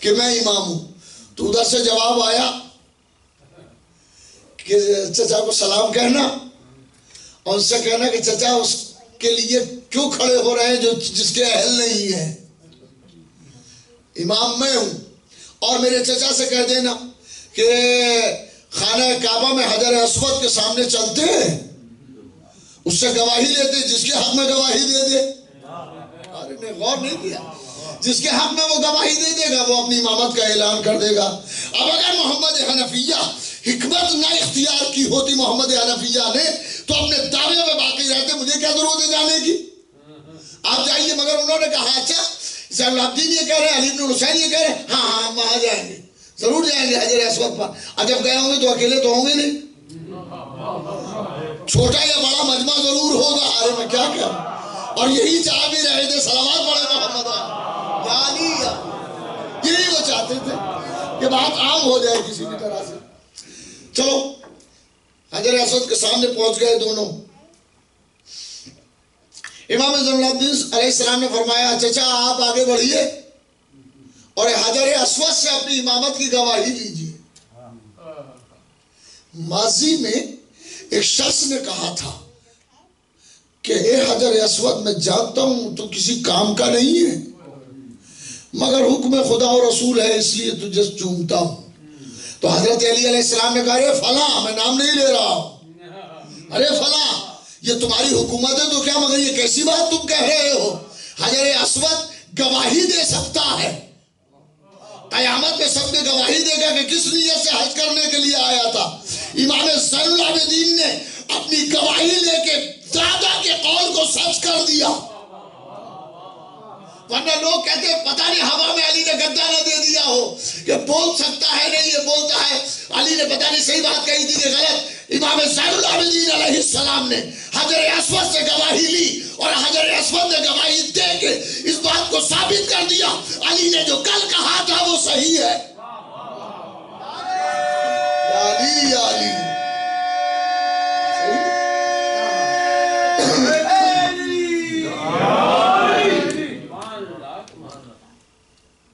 کہ میں امام ہوں. تو ادھر سے جواب آیا کہ چچا کو سلام کہنا اور اس سے کہنا کہ چچا اس کے لیے کیوں کھڑے ہو رہے ہیں جو جس کے اہل نہیں ہے، امام میں ہوں. اور میرے چچا سے کہہ دینا کہ خانہ کعبہ میں حجر اسود کے سامنے چلتے ہیں، اس سے گواہی لیتے، جس کے حق میں گواہی دے دے. ارے نے غور نہیں کیا، جس کے حق میں وہ گواہی دے دے گا وہ اپنی امامت کا اعلان کر دے گا. اب اگر محمد حنفیہ حکمت نہ اختیار کی ہوتی محمد حنفیہ نے تو اپنے دعوے میں باقی رہتے، مجھے کیا ضرورت ہے جانے کی، آپ جائیے. مگر انہوں نے کہا اچھا زین العابدین یہ کہہ رہے ہیں، علی بن حسین یہ کہہ رہے ہیں، ہاں ہم وہاں جائیں گے، ضرور جائیں گے حجر اسود پر. اور جب گئے ہوں گے تو اکیلے تو ہوں گے نہیں، چھوٹا یا بڑا مجمع ضرور ہوگا. ارے میں کیا کہوں، اور یہی چاہ بھی رہے تھے، صلوات پڑھے محمد علی، یہی وہ چاہتے تھے کہ بات عام ہو جائے کسی بھی طرح سے. چلو حجر اسود کے سامنے پہنچ گئے دونوں. امام زین العابدین علیہ السلام نے فرمایا چچا آپ آگے بڑھیے اور حجر اسود سے اپنی امامت کی گواہی لیجیے. ماضی میں ایک شخص نے کہا تھا کہ اے حجر اسود میں جانتا ہوں تو کسی کام کا نہیں ہے، مگر حکم خدا و رسول ہے اس لیے تجھے چومتا ہوں. تو حضرت علی علیہ السلام نے کہا ارے فلاں، میں نام نہیں لے رہا ہوں، ارے فلاں یہ تمہاری حکومت ہے تو کیا، مگر یہ کیسی بات تم کہہ رہے ہو، حجر اسود گواہی دے سکتا ہے، قیامت میں سب نے گواہی دے گا کہ کس نیت سے حج کرنے کے لیے آیا تھا. امام زین العابدین نے اپنی گواہی لے کے دادا کے قول کو سچ کر دیا. ورنہ لوگ کہتے ہیں پتہ نہیں ہوا میں علی نے گدا نہ دے دیا ہو کہ بول سکتا ہے نہیں یہ بولتا ہے، علی نے پتہ نہیں صحیح بات کہی تھی کہ غلط. امام زین العابدین علیہ السلام نے حجر اسود سے گواہی لی اور حجر اسود نے گواہی دے کے اس بات کو ثابت کر دیا علی نے جو کل کہا تھا وہ صحیح ہے. علی علی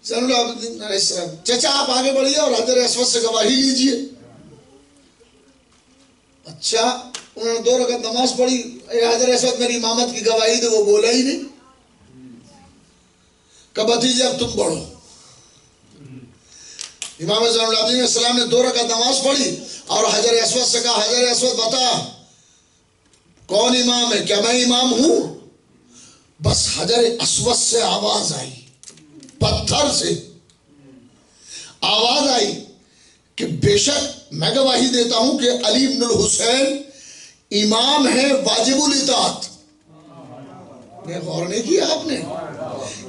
زین العابدین علیہ السلام چچا آپ آگے بڑھیے اور حجر اسود سے گواہی لیجئے. اچھا انہوں نے 2 رکعت نماز پڑھی، حجر اسود میری امامت کی گواہی دے، وہ بولا ہی نہیں. کہ بھتیجے اب تم بڑھو. امام زین العابدین علیہ السلام نے 2 رکعت نماز پڑھی اور حجر اسود سے کہا حجر اسود بتا کون امام ہے، کیا میں امام ہوں؟ بس حجر اسود سے آواز آئی، پتھر سے آواز آئی کہ بے شک میں گواہی دیتا ہوں کہ علی بن الحسین امام ہے واجب الاطاعت. غور نہیں کیا آپ نے،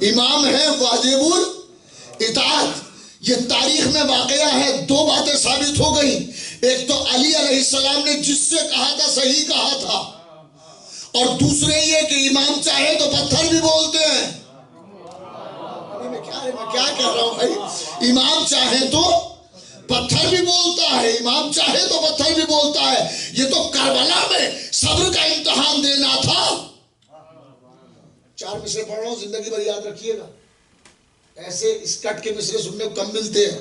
امام ہے واجب الاطاعت. یہ تاریخ میں واقعہ ہے، 2 باتیں ثابت ہو گئی. ایک تو علی علیہ السلام نے جس سے کہا تھا صحیح کہا تھا، اور دوسرے یہ کہ امام چاہے تو پتھر بھی بولتے ہیں. میں کیا کہہ رہا ہوں بھائی، امام چاہے تو پتھر بھی بولتا ہے، امام چاہے تو پتھر بھی بولتا ہے. یہ تو کربلا میں صبر کا امتحان دینا تھا. 4 مصرے پڑھ رہا ہوں، زندگی بھر یاد رکھیے گا، ایسے اس کٹ کے مصرے سننے کو کم ملتے ہیں.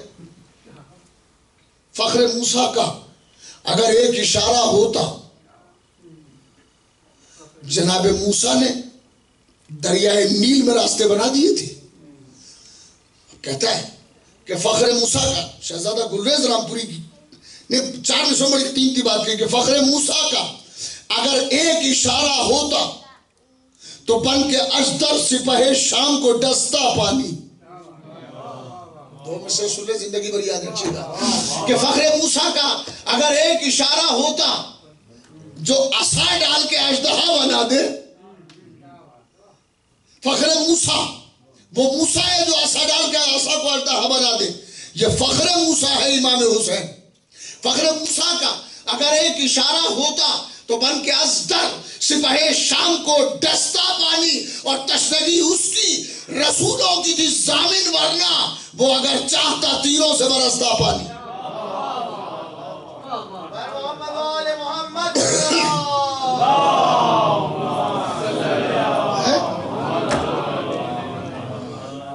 فخر موسیٰ کا اگر ایک اشارہ ہوتا، جناب موسیٰ نے دریائے نیل میں راستے بنا دیے تھے. کہتا ہے کہ فخر موسیٰ کا، شہزادہ گلریز رامپوری کی نے 4 دسمبر کی 3 کی بات کی کہ فخر موسیٰ کا اگر ایک اشارہ ہوتا تو بن کے اشتر سپہ شام کو ڈستا پانی. تو مسئلہ سنے زندگی بھر یاد رکھیے گا کہ فخر موسیٰ کا اگر ایک اشارہ ہوتا جو عصا ڈال کے اژدہا بنا دے. فخر موسیٰ وہ موسیٰ ہے جو عصا ڈال کے عصا کو اژدہا بنا دے. یہ فخر موسیٰ ہے امام حسین. فخر موسیٰ کا اگر ایک اشارہ ہوتا تو بن کے ازدر سپہ شام کو ڈستا پانی، اور تشنگی اس کی رسولوں کی تھی ضامن، ورنہ وہ اگر چاہتا تیروں سے برستا پانی.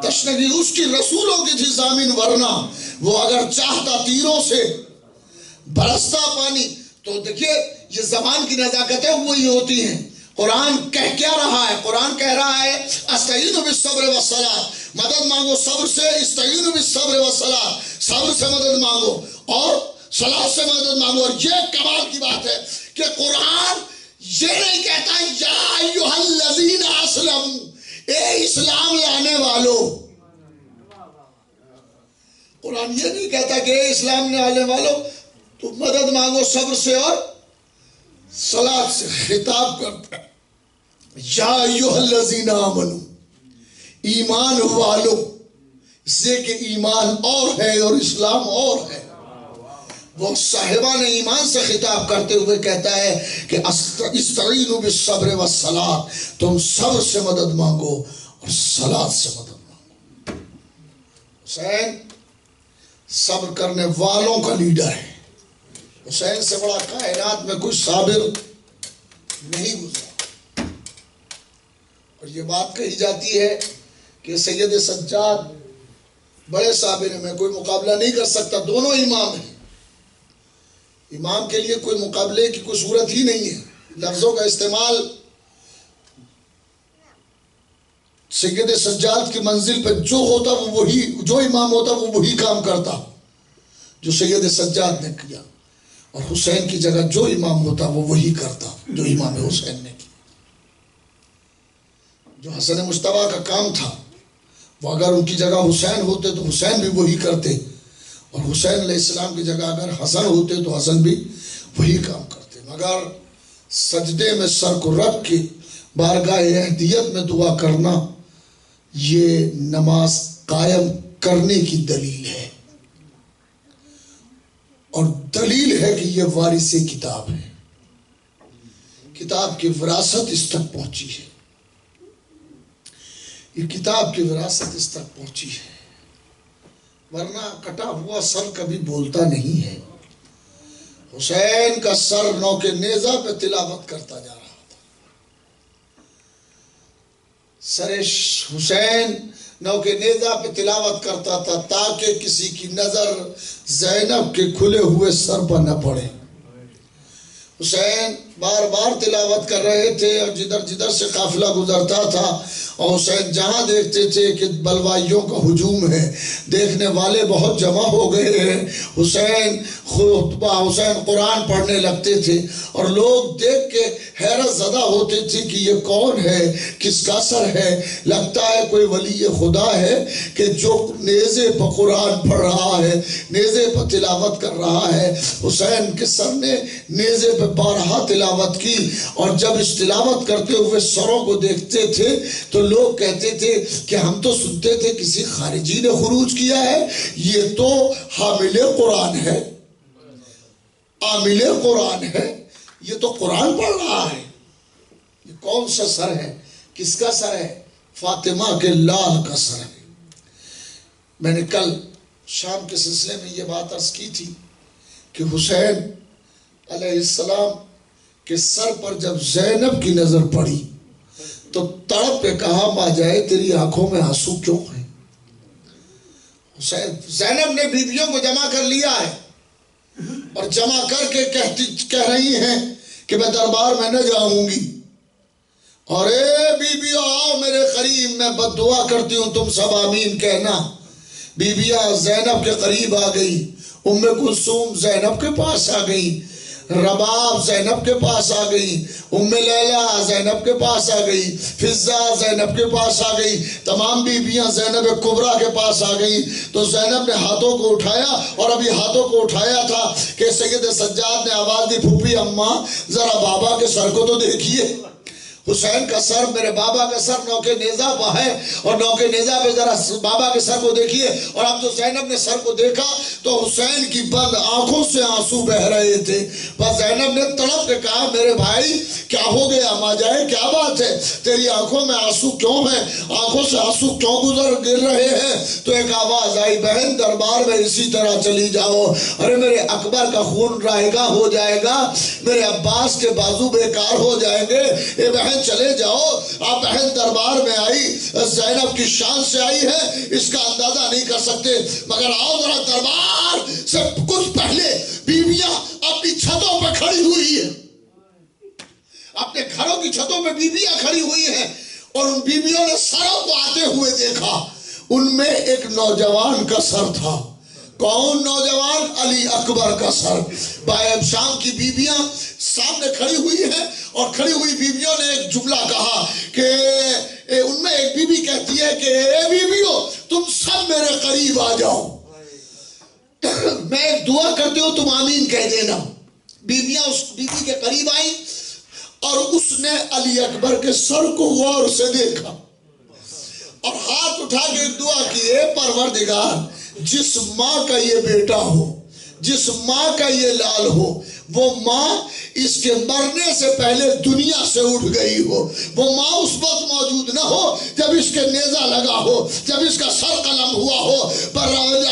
تشنگی اس کی رسولوں کی تھی ضامن، ورنہ وہ اگر چاہتا تیروں سے برستا پانی. تو دیکھیے یہ زبان کی نزاکتیں وہی ہوتی ہیں. قرآن کہہ کیا رہا ہے؟ قرآن کہہ رہا ہے استعینوا بالصبر والصلاۃ، مدد مانگو صبر سے. استعینوا بالصبر والصلاۃ، صبر سے مدد مانگو اور صلاۃ سے مدد مانگو. اور یہ کمال کی بات ہے کہ قرآن یہ نہیں کہتا یا ایھا الذین اسلموا، اے اسلام لانے والو. قرآن یہ نہیں کہتا کہ اے اسلام لانے والو تو مدد مانگو صبر سے اور صلاۃ سے. خطاب کرتا ہے یا ایھا الذین آمنوا، ایمان والو. اس لیے کہ ایمان اور ہے اور اسلام اور ہے. وہ صاحبان ایمان سے خطاب کرتے ہوئے کہتا ہے کہ استعینوا بالصبر والصلاۃ، تم صبر سے مدد مانگو اور صلاۃ سے مدد مانگو. حسین صبر کرنے والوں کا لیڈر ہے. حسین سے بڑا کائنات میں کوئی صابر نہیں گزرا. اور یہ بات کہی جاتی ہے کہ سید سجاد بڑے صابر ہیں، میں کوئی مقابلہ نہیں کر سکتا. دونوں امام ہیں، امام کے لیے کوئی مقابلے کی کوئی صورت ہی نہیں ہے. لفظوں کا استعمال سید سجاد کی منزل پہ جو ہوتا وہ وہی، جو امام ہوتا وہ وہی کام کرتا جو سید سجاد نے کیا، اور حسین کی جگہ جو امام ہوتا وہ وہی کرتا جو امام حسین نے کیا. جو حسن مجتبیٰ کا کام تھا وہ اگر ان کی جگہ حسین ہوتے تو حسین بھی وہی کرتے، اور حسین علیہ السلام کی جگہ اگر حسن ہوتے تو حسن بھی وہی کام کرتے. مگر سجدے میں سر کو رکھ کے بارگاہ اہدیت میں دعا کرنا یہ نماز قائم کرنے کی دلیل ہے، اور دلیل ہے کہ یہ وارث کتاب ہے. کتاب کی وراثت اس تک پہنچی ہے، یہ کتاب کی وراثت اس تک پہنچی ہے. ورنہ کٹا ہوا سر کبھی بولتا نہیں ہے. حسین کا سر نوک نیزہ پہ تلاوت کرتا جا رہا تھا. سر حسین نوک نیزہ پہ تلاوت کرتا تھا تاکہ کسی کی نظر زینب کے کھلے ہوئے سر پر نہ پڑے. حسین بار بار تلاوت کر رہے تھے، اور جدھر جدھر سے قافلہ گزرتا تھا اور حسین جہاں دیکھتے تھے کہ بلوائیوں کا ہجوم ہے، دیکھنے والے بہت جمع ہو گئے ہیں، حسین خطبہ، حسین قرآن پڑھنے لگتے تھے، اور لوگ دیکھ کے حیرت زدہ ہوتے تھے کہ یہ کون ہے، کس کا سر ہے. لگتا ہے کوئی ولی خدا ہے کہ جو نیزے پر قرآن پڑھ رہا ہے، نیزے پر تلاوت کر رہا ہے. حسین کے سر نے نیزے پہ بارہا تلاوت کی، اور جب اس تلاوت کرتے ہوئے سروں کو دیکھتے تھے تو لوگ کہتے تھے کہ ہم تو سنتے تھے کسی خارجی نے خروج کیا ہے، یہ تو حامل قرآن ہے، عامل قرآن ہے، یہ تو قرآن پڑھ رہا ہے. یہ کون سا سر ہے؟ کس کا سر ہے؟ فاطمہ کے لال کا سر ہے. میں نے کل شام کے سلسلے میں یہ بات عرض کی تھی کہ حسین علیہ السلام کے سر پر جب زینب کی نظر پڑی تو تڑپ کے کہا ماں جائے تیری آنکھوں میں آنسو کیوں ہیں؟ حسین، زینب نے بیویوں کو جمع کر لیا ہے، اور جمع کر کے کہہ رہی ہیں کہ میں دربار میں نہ جاؤں گی، اور اے بیبیوں آؤ میرے قریب، میں بد دعا کرتی ہوں تم سب آمین کہنا۔ بیبیاں زینب کے قریب آ گئی، ام کلثوم زینب کے پاس آ گئی، رباب زینب کے پاس آ گئی، ام لیلہ زینب کے پاس آ گئی، فضہ زینب کے پاس آ گئی، تمام بیبیاں زینب کبریٰ کے پاس آ گئی۔ تو زینب نے ہاتھوں کو اٹھایا، اور ابھی ہاتھوں کو اٹھایا تھا کہ سید سجاد نے آواز دی، پھوپھی اماں ذرا بابا کے سر کو تو دیکھیے۔ حسین کا سر، میرے بابا کا سر نوکے نیزہ پہ ہے، اور نوکے نیزہ پہ ذرا بابا کے سر کو دیکھیے۔ اور اب جو زینب نے سر کو دیکھا تو حسین کی بند آنکھوں سے آنسو بہ رہے تھے۔ بس زینب نے تڑپ کے کہا میرے بھائی کیا ہو گیا ماں جائے، کیا بات ہے، تیری آنکھوں میں آنسو کیوں ہیں، آنکھوں سے آنسو کیوں گر رہے ہیں؟ تو ایک آواز آئی، بہن دربار میں اسی طرح چلی جاؤ، ارے میرے اکبر کا خون رائے گا ہو جائے گا، میرے عباس کے بازو بیکار ہو جائیں گے، اے بہن چلے جاؤ۔ آپ بہن دربار میں آئی، زینب کی شان سے آئی ہے، اس کا اندازہ نہیں کر سکتے، مگر آؤ ذرا دربار سے کچھ پہلے بیویاں اپنی چھتوں پہ کھڑی ہوئی ہیں، اپنے گھروں کی چھتوں پہ بیویاں کھڑی ہوئی ہیں، اور ان بیویوں نے سروں کو آتے ہوئے دیکھا، ان میں ایک نوجوان کا سر تھا۔ کون نوجوان؟ علی اکبر کا سر۔ بائب شام کی بیویاں سامنے کھڑی ہوئی ہیں، اور کھڑی ہوئی بیویوں نے ایک جملہ کہا کہ ان میں ایک بیوی کہتی ہے کہ اے بیویوں تم سب میرے قریب آ جاؤ، میں ایک دعا کرتی ہوں تم آمین کہہ دینا۔ بیویاں اس بیوی کے قریب آئیں، اور اس نے علی اکبر کے سر کو غور سے دیکھا، اور ہاتھ اٹھا کے ایک دعا کی، اے پروردگار جس ماں کا یہ بیٹا ہو، جس ماں کا یہ لال ہو، وہ ماں اس کے مرنے سے پہلے دنیا سے اٹھ گئی ہو، وہ ماں اس وقت موجود نہ ہو جب اس کے نیزہ لگا ہو، جب اس کا سر قلم ہوا ہو۔ پر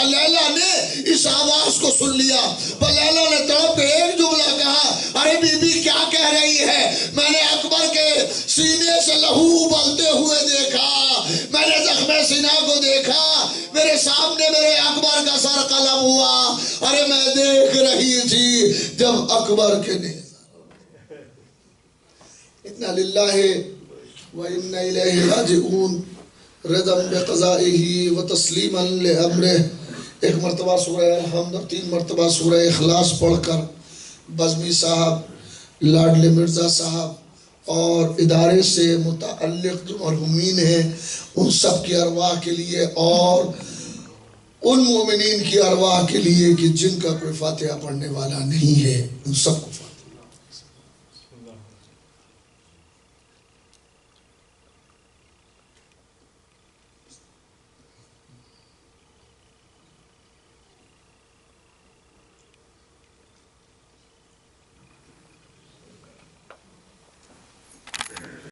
لیلا نے اس آواز کو سن لیا، پر لیلا نے تڑپ کے ایک جملہ کہا، ارے بی بی کیا کہہ رہی ہے، میں نے اکبر کے سینے سے لہو ابلتے ہوئے دیکھا، میں نے زخم سینہ کو دیکھا، میرے سامنے میرے اکبر کا سر قلم ہوا، ارے میں دیکھ رہی تھی جب اکبر کے نیزہ۔ اِنَّا لِلَّهِ وَإِنَّا إِلَيْهِ رَاجِعُونَ رِضًا بِقَضَائِهِ وَتَسْلِيمًا لِأَمْرِهِ۔ ایک مرتبہ سورہ الحمد اور 3 مرتبہ سورہ اخلاص پڑھ کر بزمی صاحب، لاڈلے مرزا صاحب اور ادارے سے متعلق جو مرحومین ہیں ان سب کی ارواح کے لیے، اور ان مومنین کی ارواح کے لیے کہ جن کا کوئی فاتحہ پڑھنے والا نہیں ہے، ان سب کو